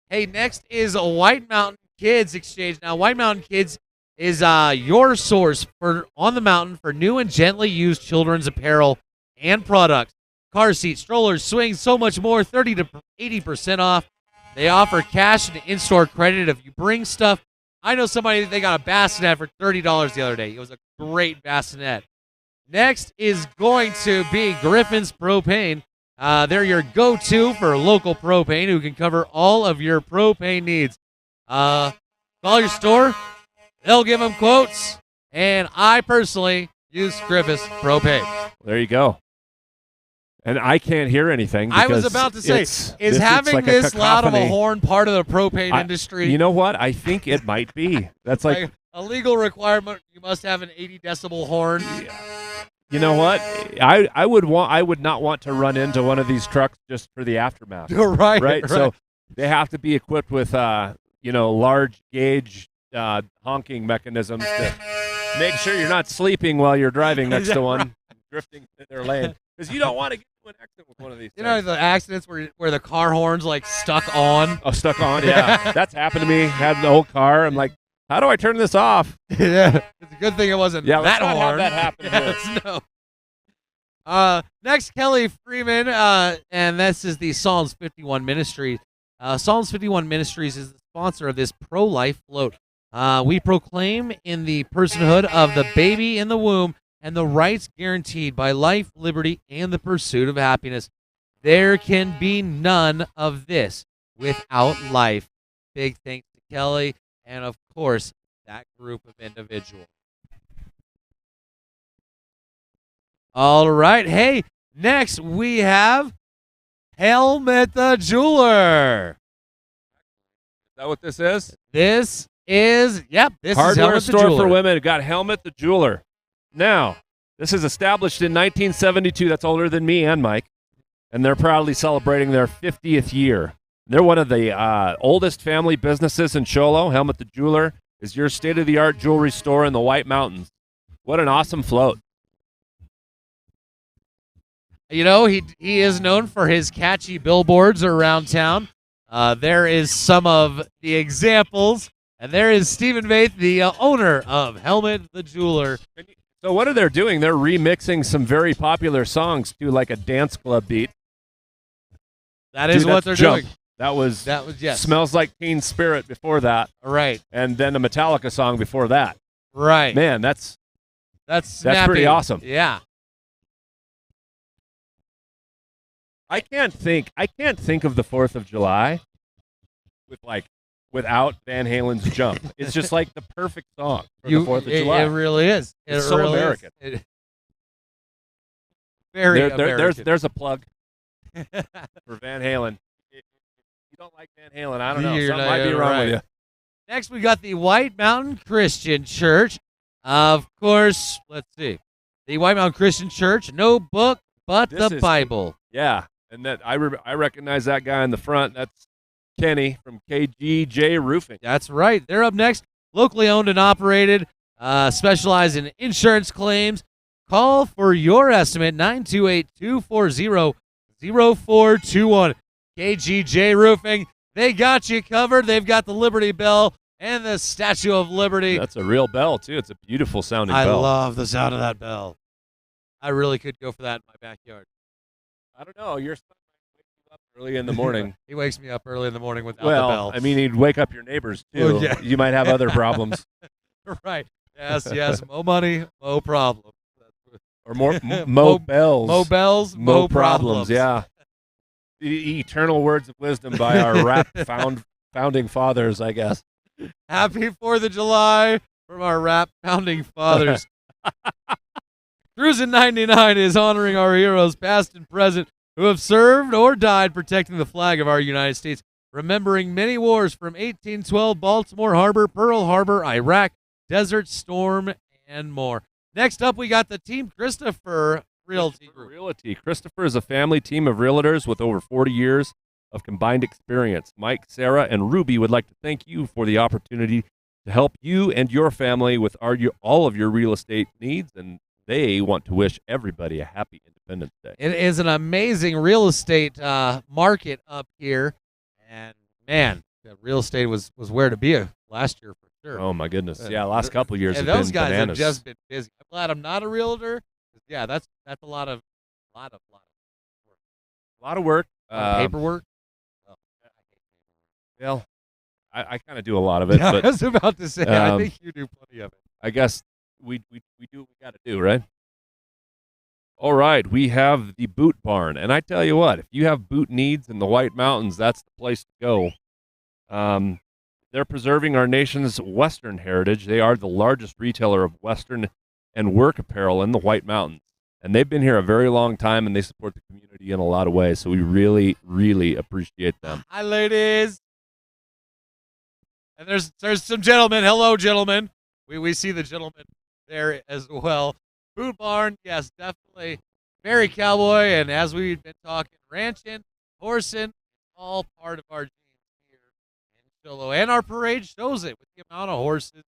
Hey, next is a White Mountain Kids Exchange. Now, White Mountain Kids is your source for on the mountain for new and gently used children's apparel and products. Car seats, strollers, swings, so much more, 30 to 80% off. They offer cash and in-store credit if you bring stuff. I know somebody, they got a bassinet for $30 the other day. It was a great bassinet. Next is going to be Griffin's Propane. They're your go-to for local propane who can cover all of your propane needs. Call your store. They'll give them quotes. And I personally use Griffin's Propane. There you go. And I can't hear anything. I was about to say, is having like this loud of a horn part of the propane industry? You know what? I think it might be. That's like a legal requirement. You must have an 80 decibel horn. You know what? I would not want to run into one of these trucks just for the aftermath. Right. So they have to be equipped with large gauge honking mechanisms to make sure you're not sleeping while you're driving next to one, drifting in their lane. Because you don't want to get into an accident with one of these things. You know the accidents where the car horn's like stuck on? Oh, stuck on? Yeah. That's happened to me. Had an old car. I'm like, how do I turn this off? Yeah. It's a good thing it wasn't that let's not horn. Have that happen yes, no. Next, Kelly Freeman, and this is the Psalms 51 Ministries. Psalms 51 Ministries is the sponsor of this pro-life float. We proclaim in the personhood of the baby in the womb and the rights guaranteed by life, liberty, and the pursuit of happiness. There can be none of this without life. Big thanks to Kelly and, of course, that group of individuals. All right. Hey, next we have Helmet the Jeweler. Is that what this is? This is Hardware is Helmet store the Jeweler. for women. Got Helmet the Jeweler. Now, this is established in 1972. That's older than me and Mike. And they're proudly celebrating their 50th year. They're one of the oldest family businesses in Sholo. Helmet the Jeweler is your state-of-the-art jewelry store in the White Mountains. What an awesome float. You know, he is known for his catchy billboards around town. There is some of the examples. And there is Stephen Vaith, the owner of Helmet the Jeweler. So what are they doing? They're remixing some very popular songs to like a dance club beat. That is what they're doing. That was yes. Smells Like Teen Spirit before that. Right. And then a Metallica song before that. Right. Man, that's snappy. pretty awesome. Yeah. I can't think of the 4th of July without Van Halen's Jump. It's just like the perfect song for the 4th of July. It really is. It's so really American. Very American. There's a plug for Van Halen. If you don't like Van Halen, I don't know. Something might be wrong with you. Next, we got the White Mountain Christian Church. Of course, let's see. The White Mountain Christian Church, no book but the Bible. Yeah, and that I recognize that guy in the front. That's Kenny from KGJ Roofing. That's right. They're up next. Locally owned and operated. Specialize in insurance claims. Call for your estimate, 928-240-0421. KGJ Roofing. They got you covered. They've got the Liberty Bell and the Statue of Liberty. That's a real bell, too. It's a beautiful sounding bell. I love the sound of that bell. I really could go for that in my backyard. I don't know. Your son might wake you up early in the morning. He wakes me up early in the morning without the bell. I mean, he'd wake up your neighbors, too. Well, yeah. You might have other problems. Right. Yes. Mo money, mo problems. Or more mo bells. Mo bells, mo problems. Yeah. The eternal words of wisdom by our rap founding fathers, I guess. Happy 4th of July from our rap founding fathers. Cruisin' 99 is honoring our heroes, past and present, who have served or died protecting the flag of our United States, remembering many wars from 1812, Baltimore Harbor, Pearl Harbor, Iraq, Desert Storm, and more. Next up, we got the Team Christopher Realty Group. Realty. Christopher is a family team of realtors with over 40 years of combined experience. Mike, Sarah, and Ruby would like to thank you for the opportunity to help you and your family with all of your real estate needs, and they want to wish everybody a happy Independence Day. It is an amazing real estate market up here, and man, the real estate was where to be last year for sure. Oh my goodness! Yeah, last couple of years have those been guys bananas. have just been busy. I'm glad I'm not a realtor. Yeah, that's a lot of work. A lot of work. Paperwork. Well, I kind of do a lot of it, Yeah, but I was about to say, I think you do plenty of it. I guess we do what we got to do, right? All right, we have the boot barn, and I tell you what, if you have boot needs in the White Mountains, that's the place to go. They're preserving our nation's Western heritage. They are the largest retailer of Western and work apparel in the White Mountains, and they've been here a very long time, and they support the community in a lot of ways. So we really, really appreciate them. Hi, ladies. And there's some gentlemen. Hello, gentlemen. We see the gentleman there as well. Boot barn, yes, definitely very cowboy. And as we've been talking, ranching, horsing, all part of our genes here in Sholo. And our parade shows it with the amount of horses. And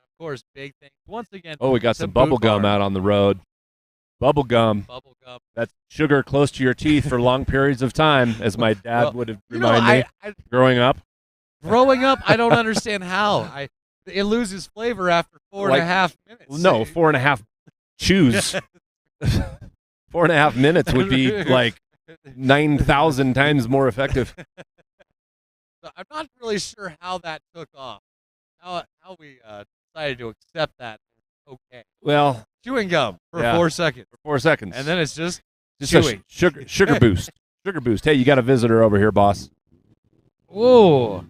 of course, big things. Once again, Oh, we got some bubble gum out on the road. Bubble gum. Bubble gum. That's sugar close to your teeth for long periods of time, as my dad would have reminded me growing up. Growing up, I don't understand how. It loses flavor after 4.5 minutes. No, 4.5 chews. 4.5 minutes would be like 9,000 times more effective. So I'm not really sure how that took off. How we decided to accept that. Okay. Well, chewing gum for 4 seconds. For 4 seconds. And then it's just chewing. Sugar boost. Sugar boost. Hey, you got a visitor over here, boss. Whoa.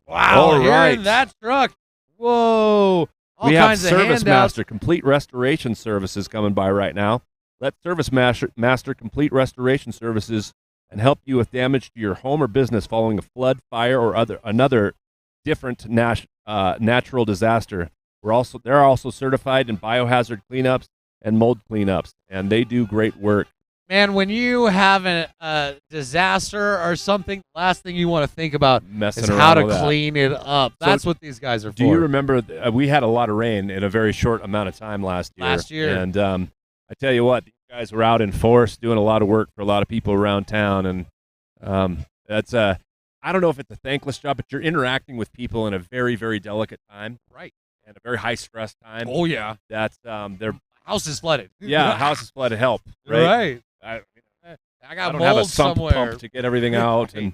Wow. All right. Hearing that truck. Whoa. All we have kinds of Service handouts. Master Complete Restoration Services coming by right now. Let Service Master Complete Restoration Services and help you with damage to your home or business following a flood, fire, or another different natural disaster. They're also certified in biohazard cleanups and mold cleanups, and they do great work. Man, when you have a disaster or something, the last thing you want to think about Messing is around how to with that. clean it up. That's what these guys are for. Do you remember we had a lot of rain in a very short amount of time last year? And I tell you what, these guys were out in force doing a lot of work for a lot of people around town, and that's I don't know if it's a thankless job, but you're interacting with people in a very, very delicate time, right? And a very high stress time. Oh yeah, that's their house is flooded. Yeah, house is flooded. Help, right? I I don't mold have a sump somewhere. pump to get everything out, and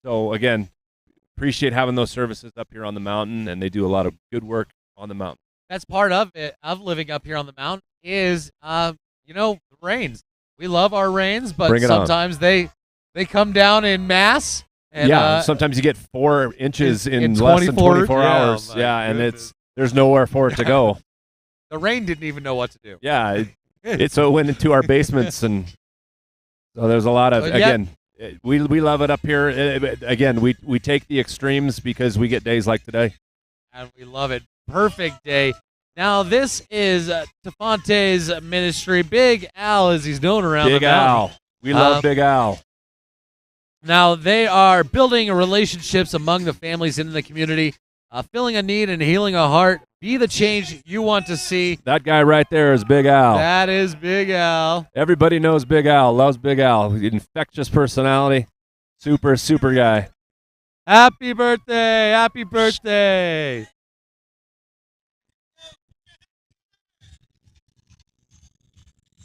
so again, appreciate having those services up here on the mountain, and they do a lot of good work on the mountain. That's part of it, of living up here on the mountain, is the rains. We love our rains, but sometimes they come down in mass. And, sometimes you get 4 inches in less than 24 hours. Yeah, and there's nowhere for it to go. The rain didn't even know what to do. Yeah, it went into our basements, and so there's a lot of we love it up here. Again, we take the extremes because we get days like today, and we love it. Perfect day. Now this is Tefonte's ministry, Big Al, as he's known around Big the mountain. Al. We love Big Al. Now they are building relationships among the families in the community, filling a need and healing a heart. Be the change you want to see. That guy right there is Big Al. That is Big Al. Everybody knows Big Al, loves Big Al. Infectious personality. Super, super guy. Happy birthday. Happy birthday.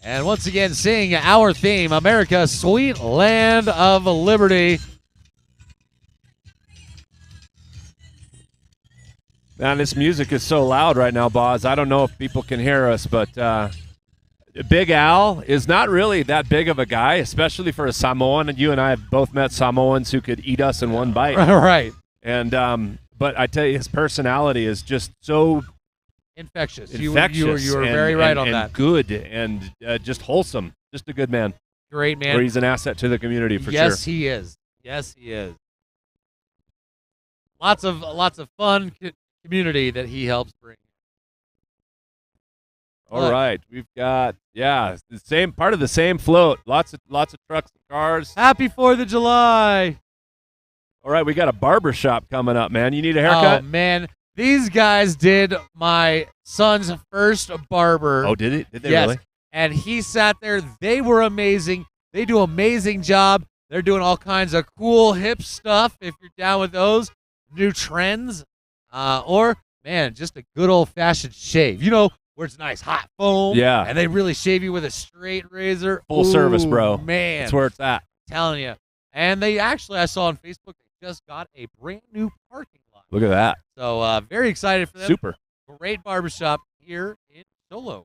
And once again, sing our theme, America, Sweet Land of Liberty. Man, this music is so loud right now, Boz. I don't know if people can hear us, but Big Al is not really that big of a guy, especially for a Samoan. And you and I have both met Samoans who could eat us in one bite. Right. And but I tell you, his personality is just so Infectious. infectious. You were very right on and that. Good and just wholesome. Just a good man. Great man. Or he's an asset to the community for sure. Yes, he is. Yes, he is. Lots of fun community that he helps bring. All right, we've got the same part of the same float. Lots of trucks and cars. Happy 4th of July. All right, we got a barber shop coming up, man. You need a haircut? Oh man, these guys did my son's first barber. Oh, did they yes. really? And he sat there. They were amazing. They do an amazing job. They're doing all kinds of cool hip stuff. If you're down with those new trends, or man, just a good old fashioned shave. You know, where it's nice hot foam. Yeah. And they really shave you with a straight razor. Full service, bro. Man, that's where it's at. I'm telling you. And they actually, I saw on Facebook, they just got a brand new parking lot. Look at that. So very excited for them. Super. Great barbershop here in Sholo.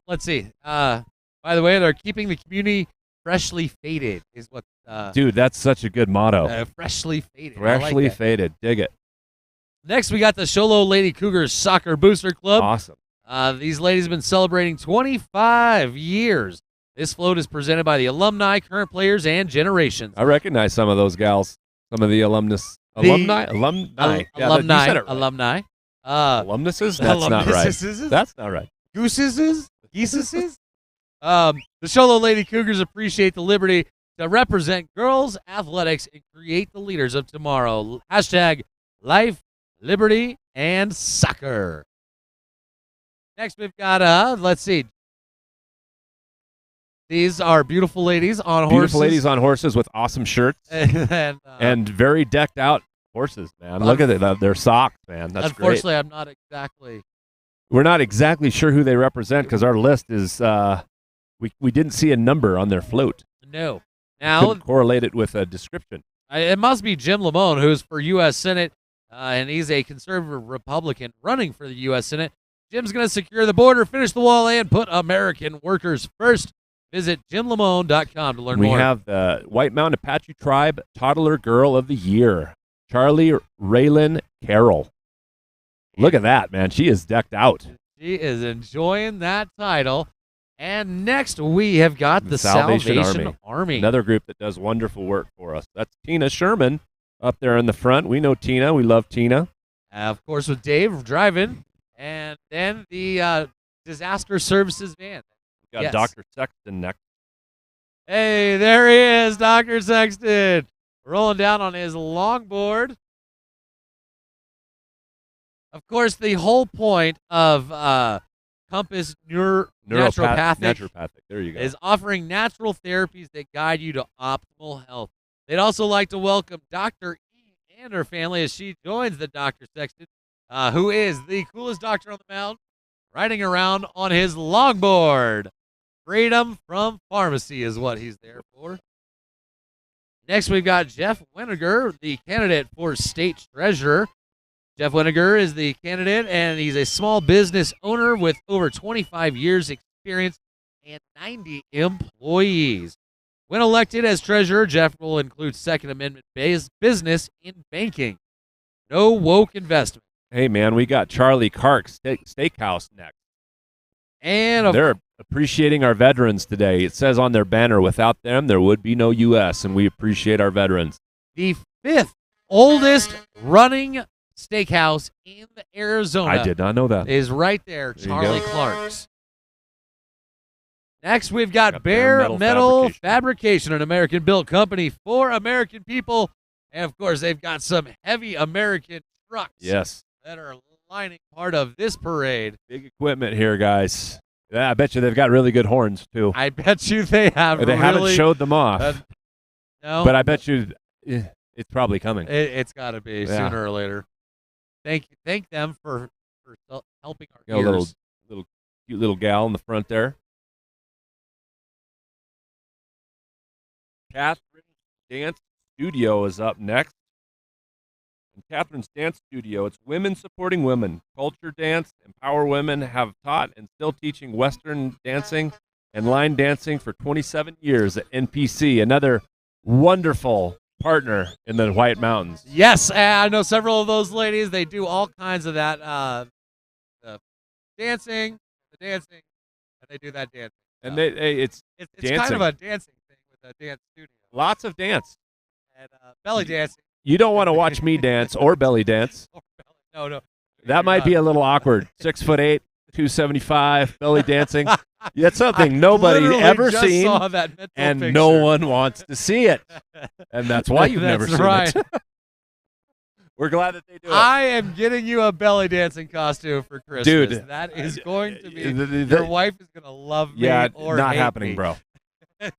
Let's see. By the way, they're keeping the community freshly faded is what. Dude, that's such a good motto. Freshly faded. Freshly I like that. faded. Dig it. Next, we got the Sholo Lady Cougars Soccer Booster Club. Awesome. These ladies have been celebrating 25 years. This float is presented by the alumni, current players, and generations. I recognize some of those gals. Some of the alumnus. Alumni? Alumni. Yeah, alumni. you said it right. Alumni. Alumnuses? That's not right. That's not right. Gooses? Geeses? The Sholo Lady Cougars appreciate the liberty to represent girls' athletics and create the leaders of tomorrow. Hashtag life, liberty, and soccer. Next, we've got, let's see. These are beautiful ladies on horses. Beautiful ladies on horses with awesome shirts and very decked out horses, man. Look at it. Their socks, man. That's unfortunately, great. I'm not exactly. We're not exactly sure who they represent because our list is, we didn't see a number on their float. No. Now, couldn't correlate it with a description. It must be Jim Lamone, who's for U.S. Senate, and he's a conservative Republican running for the U.S. Senate. Jim's going to secure the border, finish the wall, and put American workers first. Visit jimlamone.com to learn more. We have the White Mountain Apache Tribe Toddler Girl of the Year, Charlie Raylan Carroll. Look at that, man. She is decked out. She is enjoying that title. And next we have got the Salvation Army. Another group that does wonderful work for us. That's Tina Sherman up there in the front. We know Tina. We love Tina. Of course, with Dave driving. And then the disaster services van. We got Dr. Sexton next. Hey, there he is, Dr. Sexton. Rolling down on his longboard. Of course, the whole point of Compass Naturopathic there you go. is offering natural therapies that guide you to optimal health. They'd also like to welcome Dr. E and her family as she joins the Dr. Sexton, who is the coolest doctor on the mountain, riding around on his longboard. Freedom from pharmacy is what he's there for. Next, we've got Jeff Weniger, the candidate for state treasurer. Jeff Weniger is the candidate, and he's a small business owner with over 25 years experience and 90 employees. When elected as treasurer, Jeff will include Second Amendment-based business in banking. No woke investment. Hey, man, we got Charlie Clark's Steakhouse next. And they're appreciating our veterans today. It says on their banner, without them, there would be no U.S., and we appreciate our veterans. The 5th oldest running steakhouse in Arizona. I did not know that. Is right there, Charlie Clark's. Next, we've got Bare Metal Fabrication, an American-built company for American people. And, of course, they've got some heavy American trucks that are lining part of this parade. Big equipment here, guys. Yeah, I bet you they've got really good horns, too. I bet you they have. They haven't showed them off. No. But I bet you it's probably coming. It's got to be sooner or later. Thank them for helping our ears. A little cute little gal in the front there. Catherine's Dance Studio is up next. And Catherine's Dance Studio, it's women supporting women. Culture dance, empower women, have taught and still teaching Western dancing and line dancing for 27 years at NPC. Another wonderful partner in the White Mountains. Yes, I know several of those ladies. They do all kinds of that, the dancing, and they do that dancing. And So it's it's dancing. kind of a dancing thing with a dance studio. Lots of dance. And belly dancing. You don't want to watch me dance or belly dance. No. That might be a little awkward. 6'8", 275, belly dancing. That's something nobody's ever just seen, saw that mental and picture. no one wants to see it. And that's why you've never seen right. it. We're glad that they do it. I am getting you a belly dancing costume for Christmas. Dude, that is going to be. Your wife is going to love me or not hate happening, me. bro.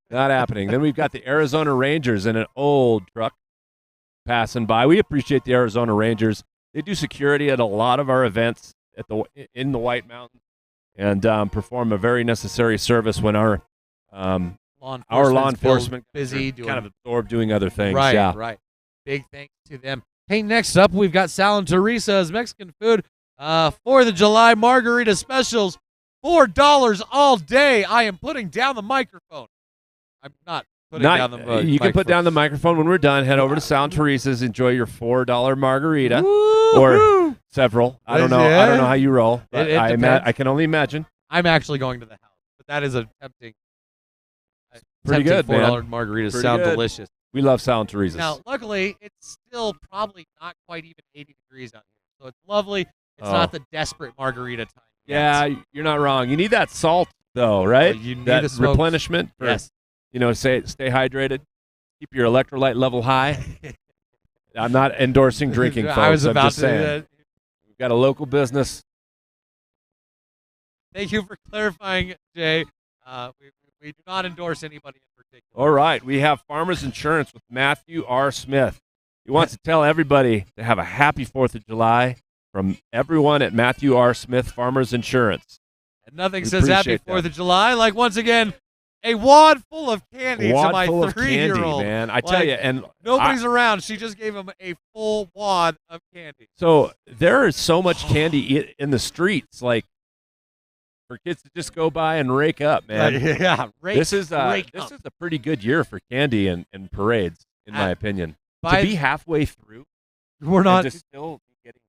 Not happening. Then we've got the Arizona Rangers in an old truck passing by. We appreciate the Arizona Rangers. They do security at a lot of our events in the White Mountains and perform a very necessary service when our law enforcement busy kind of absorbed doing other things. Right, yeah. right. Big thanks to them. Hey, next up, we've got Salon Teresa's Mexican food. 4th of July margarita specials, $4 all day. I am putting down the microphone. I'm not putting down the microphone. You can put down the microphone when we're done. Head over to Salon Teresa's. Enjoy your $4 margarita. Woo-hoo! Or several. I don't know. Yeah. I don't know how you roll. But It depends. I can only imagine. I'm actually going to the house, but that is a tempting. Pretty good, $4 man. margaritas Pretty sound good. delicious. We love Salon Teresa's. Now, luckily, it's still probably not quite even 80 degrees out here, so it's lovely. It's not the desperate margarita time. Yeah, you're not wrong. You need that salt, though, right? You need that the smoke. replenishment. For, Yes. stay hydrated. Keep your electrolyte level high. I'm not endorsing drinking, folks. I was I'm about just to saying. do that. We've got a local business. Thank you for clarifying, Jay. We do not endorse anybody in particular. All right. We have Farmers Insurance with Matthew R. Smith. He wants to tell everybody to have a happy 4th of July from everyone at Matthew R. Smith Farmers Insurance. And nothing We says happy appreciate 4th that. of July like, once again, a wad full of candy Wad to my full of candy, 3-year-old. man. I tell you, and nobody's around. She just gave him a full wad of candy. So there is so much candy in the streets, like for kids to just go by and rake up, man. This is a pretty good year for candy and parades, in my opinion. To be halfway through, we're not and to still be getting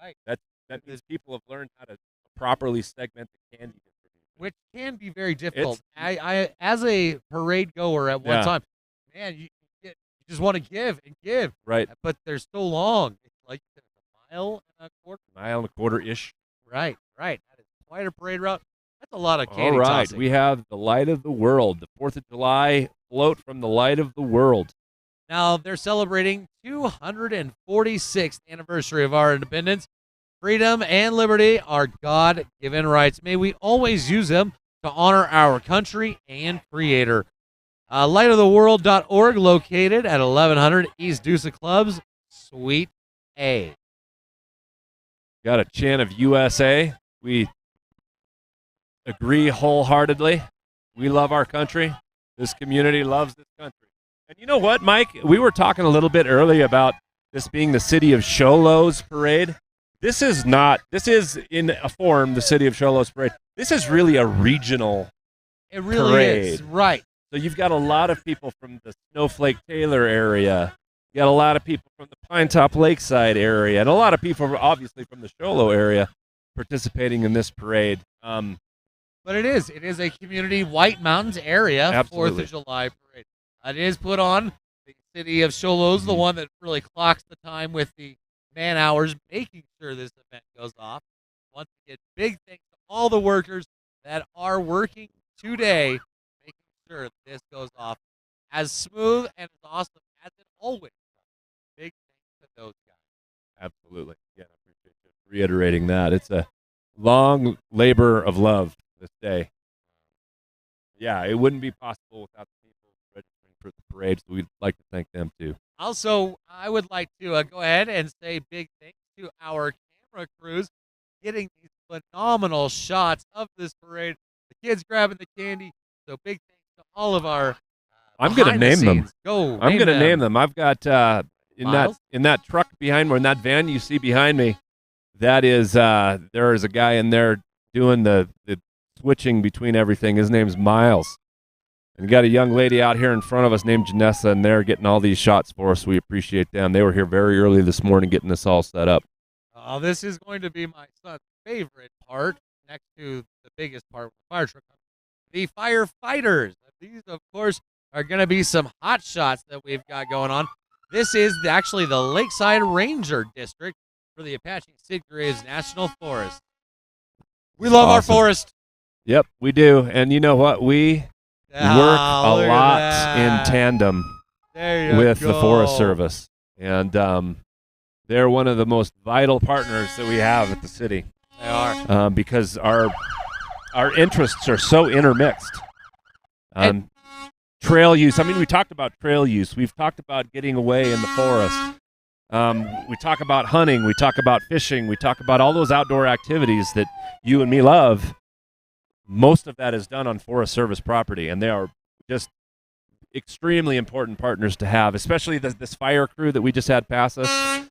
candy. Right. That means people have learned how to properly segment the candy distribution, which can be very difficult. I as a parade goer at one time, man, you just want to give and give. Right. But they're so long. It's like a mile and a quarter. Mile and a quarter-ish. Right. That is quite a parade route. That's a lot of candy All right. tossing. We have the Light of the World, the 4th of July float from the Light of the World. Now they're celebrating 246th anniversary of our independence. Freedom and liberty are God-given rights. May we always use them to honor our country and creator. Lightoftheworld.org, located at 1100 East Deuce Clubs, Suite A. Got a chant of USA. We agree wholeheartedly. We love our country. This community loves this country. And you know what, Mike? We were talking a little bit earlier about this being the City of Sholo's parade. This is in a form the City of Sholo's parade. This is really a regional It really parade. is, right. So you've got a lot of people from the Snowflake Taylor area. You got a lot of people from the Pine Top Lakeside area, and a lot of people obviously from the Sholo area participating in this parade. But it is a community White Mountains area Absolutely. 4th of July parade. It is put on. The City of Sholo's the one that really clocks the time with the man hours, making sure this event goes off. Once again, big thanks to all the workers that are working today, making sure this goes off as smooth and as awesome as it always does. Big thanks to those guys. Absolutely. Yeah, I appreciate you reiterating that. It's a long labor of love this day. Yeah, it wouldn't be possible without the people registering for the parade, so we'd like to thank them too. Also, I would like to go ahead and say big thanks to our camera crews getting these phenomenal shots of this parade. The kids grabbing the candy. So big thanks to all of our I'm going to name them. I'm going to name them. I've got in that truck behind me, in that van you see behind me, that is there is a guy in there doing the switching between everything. His name's Miles. And got a young lady out here in front of us named Janessa, and they're getting all these shots for us. We appreciate them. They were here very early this morning getting this all set up. This is going to be my son's favorite part, next to the biggest part with the fire truck. The firefighters. These, of course, are going to be some hot shots that we've got going on. This is actually the Lakeside Ranger District for the Apache Sid Graves National Forest. We love our forest. Yep, we do. And you know what? We work a lot in tandem with the Forest Service. And they're one of the most vital partners that we have at the city. They are. Because our interests are so intermixed. Trail use. I mean, we talked about trail use. We've talked about getting away in the forest. We talk about hunting. We talk about fishing. We talk about all those outdoor activities that you and me love. Most of that is done on Forest Service property, and they are just extremely important partners to have, especially this fire crew that we just had pass us.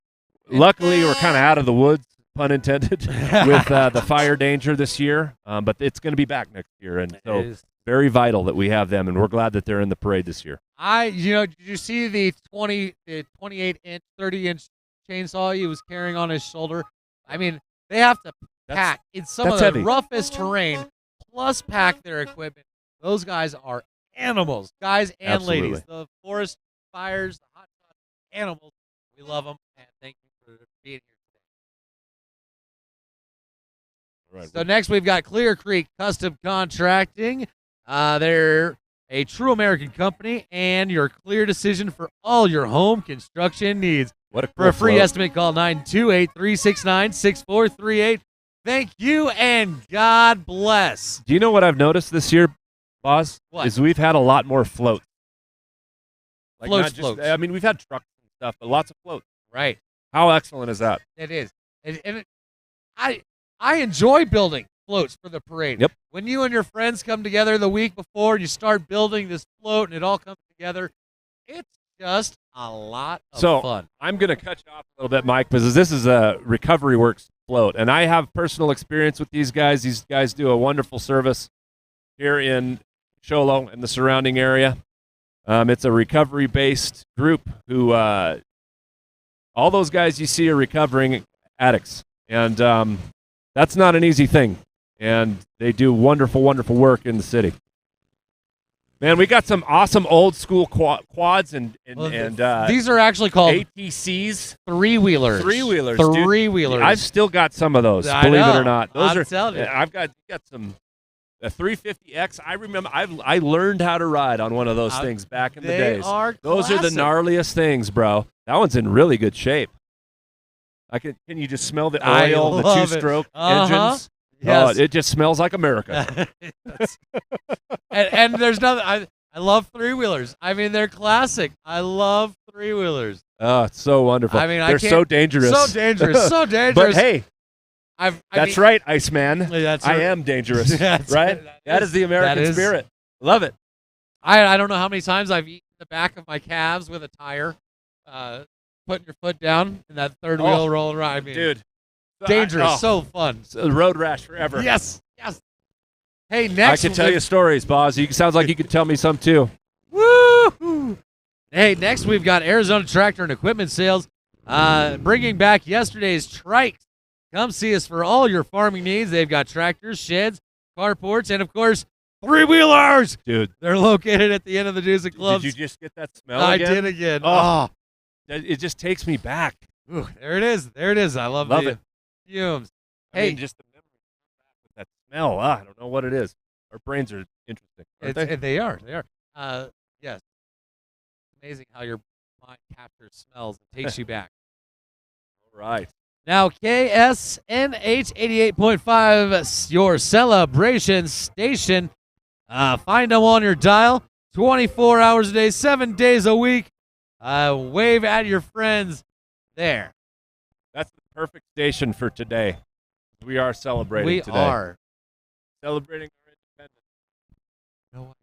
Luckily, we're kind of out of the woods, pun intended, with the fire danger this year, but it's going to be back next year, and so very vital that we have them, and we're glad that they're in the parade this year. Did you see the 28-inch, 30-inch chainsaw he was carrying on his shoulder? I mean, they have to pack in some of the roughest terrain, plus pack their equipment. Those guys are animals, guys and ladies. The forest fires, the hot shots, animals. We love them, and thank you for being here today. All right, so next we've got Clear Creek Custom Contracting. They're a true American company, and your clear decision for all your home construction needs. For a free estimate, call 928-369-6438. Thank you, and God bless. Do you know what I've noticed this year, Boz? What? Is we've had a lot more floats. Floats. I mean, we've had trucks and stuff, but lots of floats. Right. How excellent is that? It is. I enjoy building floats for the parade. Yep. When you and your friends come together the week before and you start building this float and it all comes together, it's just a lot of fun. I'm going to cut you off a little bit, Mike, because this is a Recovery Works float, and I have personal experience with these guys. These guys do a wonderful service here in Sholo and the surrounding area. It's a recovery-based group who all those guys you see are recovering addicts, and that's not an easy thing, and they do wonderful, wonderful work in the city. Man, we got some awesome old school quads and these are actually called ATCs, three-wheelers. Three-wheelers. Three-wheelers. I've still got some of those, believe it or not. I'm telling you. I've got some a 350X. I remember I learned how to ride on one of those things back in the days. Those are the gnarliest things, bro. That one's in really good shape. Can you just smell the oil, the two-stroke engines? Yes. Oh, it just smells like America. and there's nothing. I love three-wheelers. I mean, they're classic. I love three-wheelers. Oh, it's so wonderful. I mean, they're so dangerous. So dangerous. So dangerous. But hey, that's right, Iceman. I am dangerous. Right? That is the American spirit. Love it. I don't know how many times I've eaten the back of my calves with a tire, putting your foot down and that third wheel rolling around. I mean, dude. Dangerous, so fun. Road rash forever. Yes. Hey, next. I can tell you stories, Boz. Sounds like you could tell me some too. Woo! Hey, next we've got Arizona Tractor and Equipment Sales, bringing back yesterday's trikes. Come see us for all your farming needs. They've got tractors, sheds, carports, and of course, three-wheelers. Dude, they're located at the end of the Dues and Clubs. Did you just get that smell again? I did again. It just takes me back. Ooh, there it is. I love it. Fumes. I mean, just the memory with that smell. I don't know what it is. Our brains are interesting. They are. Yes. Amazing how your mind captures smells and takes you back. All right. Now, KSNH 88.5, your celebration station. Find them on your dial 24 hours a day, 7 days a week. Wave at your friends there. That's the perfect station for today. We are celebrating today. We are. Celebrating our independence.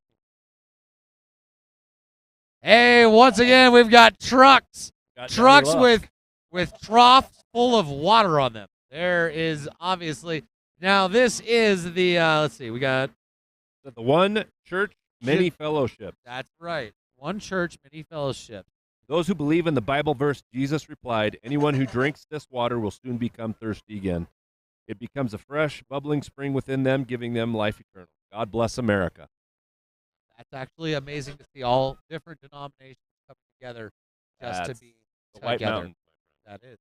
Hey, once again, we've got trucks. Trucks with troughs full of water on them. There is obviously. Now, this is the, let's see, we got. The One Church Many fellowships. That's right. One church, many fellowships. Those who believe in the Bible verse, Jesus replied, anyone who drinks this water will soon become thirsty again. It becomes a fresh, bubbling spring within them, giving them life eternal. God bless America. That's actually amazing to see all different denominations come together just to be the together. White Mountains. That is.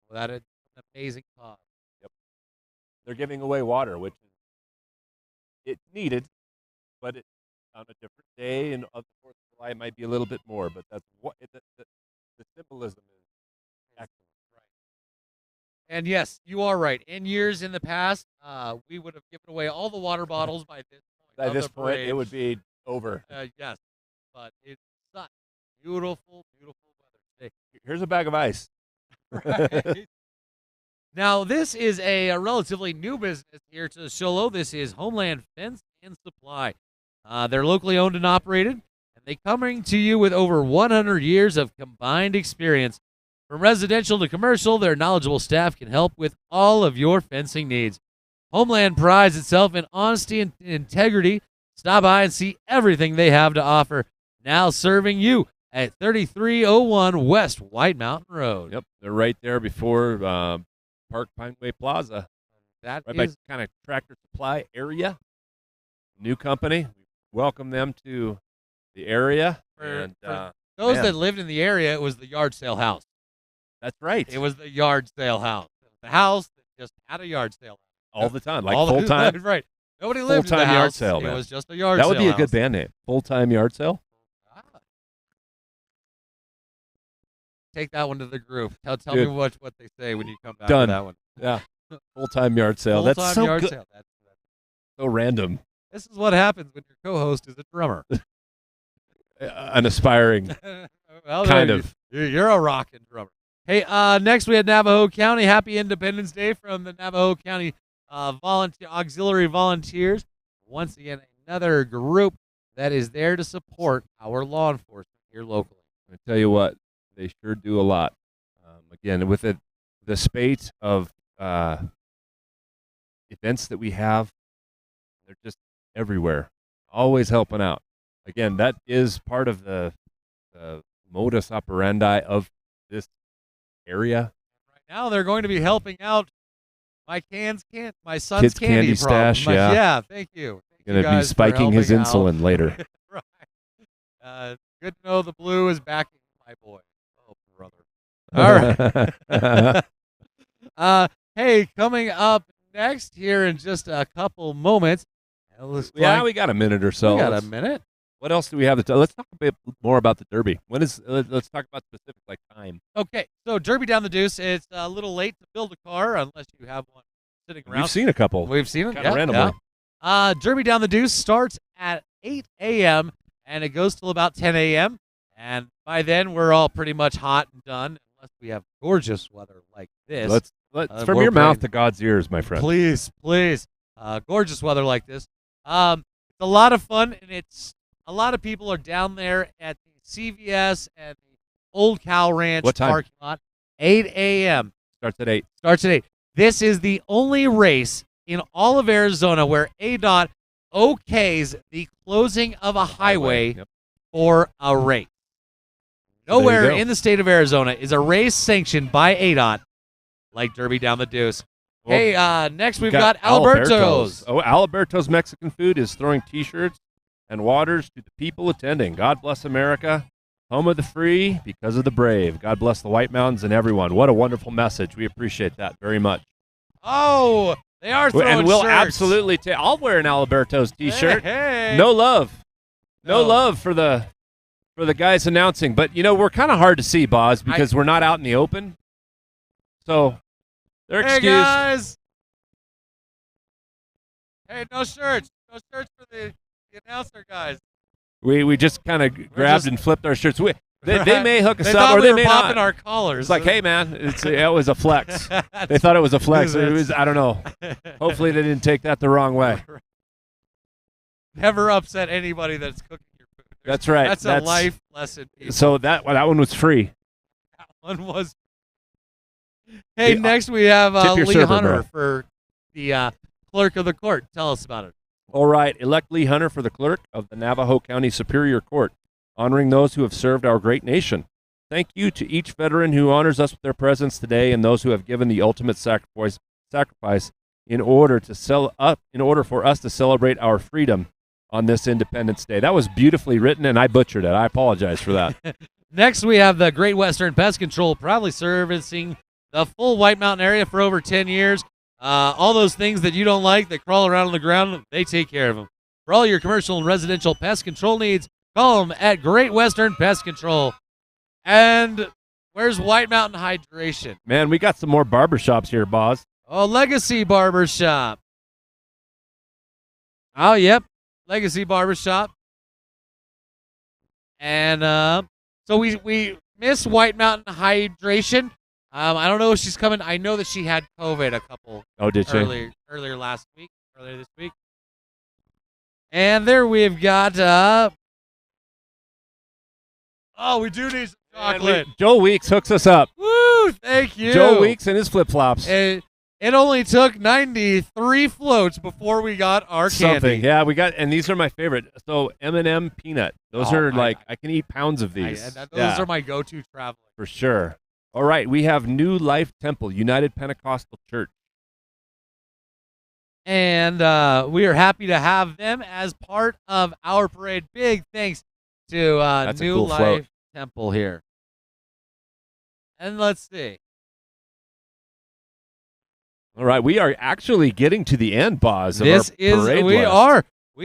Well, that is an amazing cause. Yep. They're giving away water, which is it's needed, but it's on a different day, and on the 4th of July it might be a little bit more, but that's what the symbolism is excellent. Right. And yes, you are right. In years in the past, we would have given away all the water bottles by this point. By this point, it would be over. Yes, but it's such beautiful, beautiful weather today. Here's a bag of ice. Right. Now, this is a relatively new business here to Sholo. This is Homeland Fence and Supply. They're locally owned and operated, and they coming to you with over 100 years of combined experience. From residential to commercial, their knowledgeable staff can help with all of your fencing needs. Homeland prides itself in honesty and integrity. Stop by and see everything they have to offer. Now serving you at 3301 West White Mountain Road. Yep, they're right there before Park Pineway Plaza. That right is by kind of Tractor Supply area. New company. Welcome them to the area. for And those man. that lived in the area. It was the yard sale house. That's right. It was the yard sale house. The house that just had a yard sale. all the time, like All full time. Right. Nobody lived in the Full-time house. yard sale, It man. was just a yard That sale. would be a house. good band name. Full-time yard sale. Ah. Take that one to the group. Tell Dude. me what they say when you come back Done. to that one. Yeah. Full-time yard sale. Full-time That's so yard good. sale. That's So random. This is what happens when your co-host is a drummer. An aspiring Well, kind there of. You're a rockin' drummer. Hey, next we had Navajo County. Happy Independence Day from the Navajo County Auxiliary Volunteers. Once again, another group that is there to support our law enforcement here locally. I tell you what, they sure do a lot. Again, with the spate of events that we have, they're just everywhere, always helping out. Again, that is part of the modus operandi of this area. Right now, they're going to be helping out my my son's Kids' candy candy problem. stash, yeah. Yeah, thank you. Thank you Going to be guys for spiking his helping out. insulin later. Right. Good to know the blue is backing my boy. Oh, brother. All right. Hey, coming up next here in just a couple moments. It looks Yeah, like we got a minute or so. we got a Let's- minute. What else do we have to Let's talk a bit more about the Derby. Let's talk about specific, like time. Okay, so Derby down the deuce. It's a little late to build a car unless you have one sitting around. We've seen a couple. We've seen it. Kinda Yeah, randomly. yeah. Derby down the deuce starts at 8 a.m. and it goes till about 10 a.m. And by then we're all pretty much hot and done, unless we have gorgeous weather like this. Let's from we're your mouth praying- to God's ears, my friend. Please. Gorgeous weather like this. It's a lot of fun, and a lot of people are down there at the CVS and the Old Cow Ranch What time? parking lot. 8 a.m. Starts at 8. Starts at 8. This is the only race in all of Arizona where ADOT okays the closing of a highway Yep. for a race. So there you Nowhere go. in the state of Arizona is a race sanctioned by ADOT like Derby down the deuce. Well, Hey, next we've got Alberto's. Oh, Alberto's Mexican Food is throwing T-shirts and waters to the people attending. God bless America, home of the free, because of the brave. God bless the White Mountains and everyone. What a wonderful message. We appreciate that very much. Oh, they are throwing And we'll shirts. absolutely take. I'll wear an Alberto's T-shirt. Hey. No love, no No. love for the guys announcing. But we're kind of hard to see, Boz, because we're not out in the open. So they're Hey, excused. guys. Hey, no shirts. No shirts for the announcer guys. We just kind of grabbed just- and flipped our shirts. They may hook us They up, thought or we they were may popping not. our collars. It's like, hey, man, it was a flex. They thought it was a flex. It was, I don't know. Hopefully they didn't take that the wrong way. Never upset anybody that's cooking your food. That's right. That's a life lesson. people. So that one was free. That one was. Hey, Yeah. next we have Tip your Lee server, Hunter bro. for the clerk of the court. Tell us about it. All right, elect Lee Hunter for the clerk of the Navajo County Superior Court, honoring those who have served our great nation. Thank you to each veteran who honors us with their presence today and those who have given the ultimate sacrifice in order for us to celebrate our freedom on this Independence Day. That was beautifully written, and I butchered it. I apologize for that. Next, we have the Great Western Pest Control, proudly servicing the full White Mountain area for over 10 years. All those things that you don't like that crawl around on the ground, they take care of them. For all your commercial and residential pest control needs, call them at Great Western Pest Control. And where's White Mountain Hydration? Man, we got some more barbershops here, Boz. Oh, Legacy Barbershop. Oh, yep. Legacy Barbershop. And so we miss White Mountain Hydration. I don't know if she's coming. I know that she had COVID earlier this week. And there we've got we do need some chocolate. Joe Weeks hooks us up. Woo, thank you. Joe Weeks and his flip-flops. It only took 93 floats before we got our candy. Yeah, and these are my favorite. So M&M peanut. Those are I can eat pounds of these. Those are my go-to traveling. For sure. All right, we have New Life Temple, United Pentecostal Church. And we are happy to have them as part of our parade. Big thanks to New Life Temple here. And let's see. All right, we are actually getting to the end, Boz. We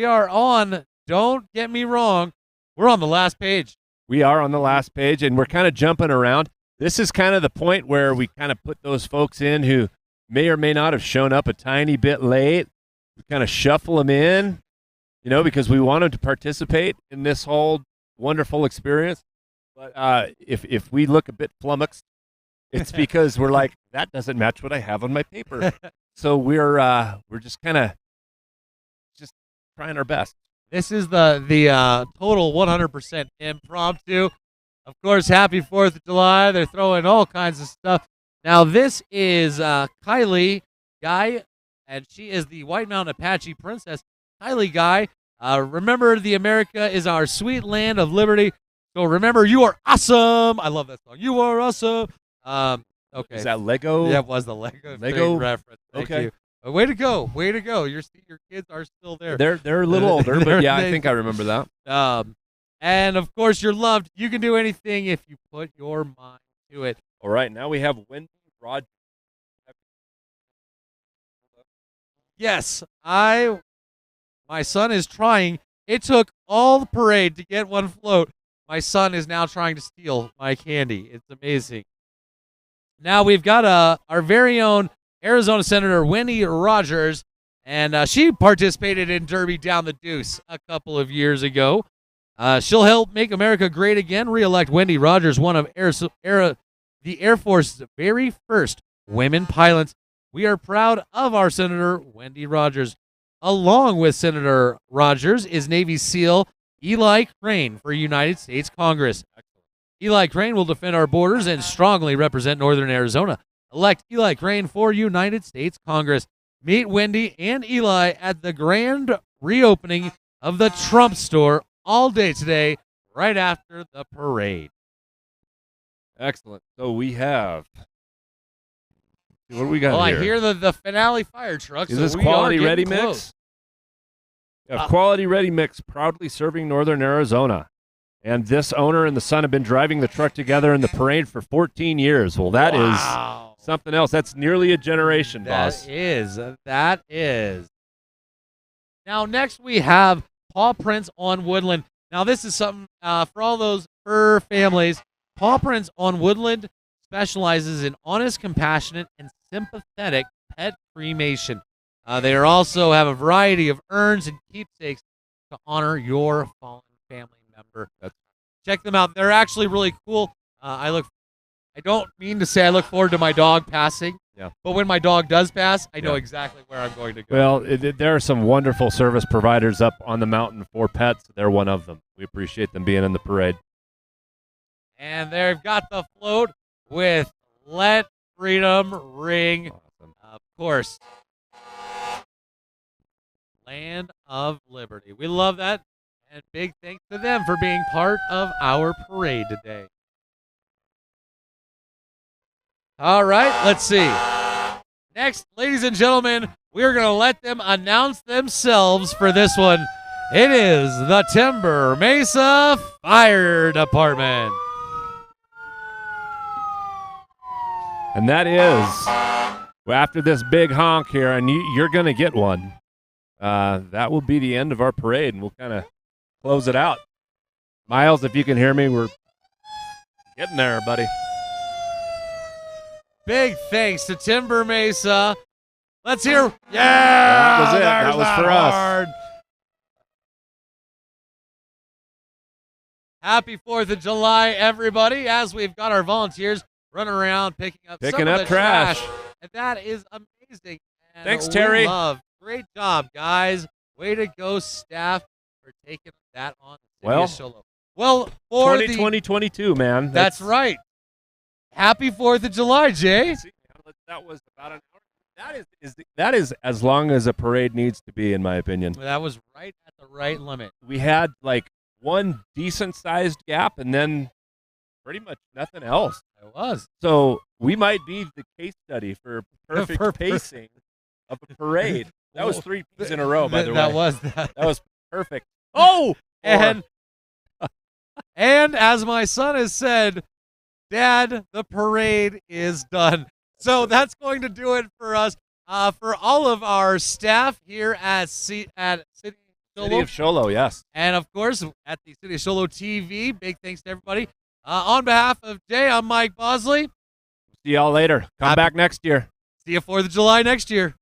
are on. Don't get me wrong. We're on the last page. We are on the last page, and we're kind of jumping around. This is kind of the point where we kind of put those folks in who may or may not have shown up a tiny bit late. We kind of shuffle them in, because we want them to participate in this whole wonderful experience. But if we look a bit flummoxed, it's because we're like, that doesn't match what I have on my paper. So we're just kind of trying our best. This is the total 100% impromptu. Of course, happy 4th of July. They're throwing all kinds of stuff. Now, this is Kylie Guy, and she is the White Mountain Apache princess. Kylie Guy, remember the America is our sweet land of liberty. So remember, you are awesome. I love that song. You are awesome. Okay. Is that Lego? Yeah, it was the Lego reference. Thank you. Way to go. Way to go. Your kids are still there. They're a little older, but yeah, I think I remember that. And of course, you're loved. You can do anything if you put your mind to it. All right, now we have Winnie Rogers. Yes, my son is trying. It took all the parade to get one float. My son is now trying to steal my candy. It's amazing. Now we've got our very own Arizona Senator Winnie Rogers, and she participated in Derby Down the Deuce a couple of years ago. She'll help make America great again. Re-elect Winnie Rogers, one of the Air Force's very first women pilots. We are proud of our Senator Winnie Rogers. Along with Senator Rogers is Navy SEAL Eli Crane for United States Congress. Eli Crane will defend our borders and strongly represent Northern Arizona. Elect Eli Crane for United States Congress. Meet Wendy and Eli at the grand reopening of the Trump store all day today, right after the parade. Excellent. So we have. What do we got here? I hear the finale fire truck. Is this Quality Ready Mix? Quality Ready Mix, proudly serving Northern Arizona. And this owner and the son have been driving the truck together in the parade for 14 years. Well, that is something else. That's nearly a generation, boss. That is. Now, next we have Paw Prints on Woodland. Now, this is something for all those fur families. Paw Prints on Woodland specializes in honest, compassionate, and sympathetic pet cremation. They also have a variety of urns and keepsakes to honor your fallen family member. Check them out. They're actually really cool. I don't mean to say I look forward to my dog passing. Yeah. But when my dog does pass, I know exactly where I'm going to go. Well, there are some wonderful service providers up on the mountain for pets. They're one of them. We appreciate them being in the parade. And they've got the float with Let Freedom Ring. Awesome. Of course. Land of Liberty. We love that. And big thanks to them for being part of our parade today. All right, let's see. Next, ladies and gentlemen, we're going to let them announce themselves for this one. It is the Timber Mesa Fire Department. And that is, after this big honk here, and you're going to get one, that will be the end of our parade, and we'll kind of close it out. Miles, if you can hear me, we're getting there, buddy. Big thanks to Timber Mesa. Let's hear. Yeah, that was it. That was for us. Happy 4th of July, everybody, as we've got our volunteers running around picking up some of the trash. And that is amazing. And thanks, Terry. Great job, guys. Way to go, staff, for taking that on. Well, for 2022, man. That's right. Happy 4th of July, Jay. That was about an hour. That is as long as a parade needs to be, in my opinion. That was right at the right limit. We had like one decent-sized gap, and then pretty much nothing else. It was. So we might be the case study for perfect pacing of a parade. That was 3 P's in a row, by the way. That was perfect. Oh, and as my son has said, Dad, the parade is done. So that's going to do it for us. For all of our staff here at City of Sholo, yes. And, of course, at the City of Sholo TV, big thanks to everybody. On behalf of Jay, I'm Mike Bosley. See y'all later. Come back next year. See you 4th of July next year.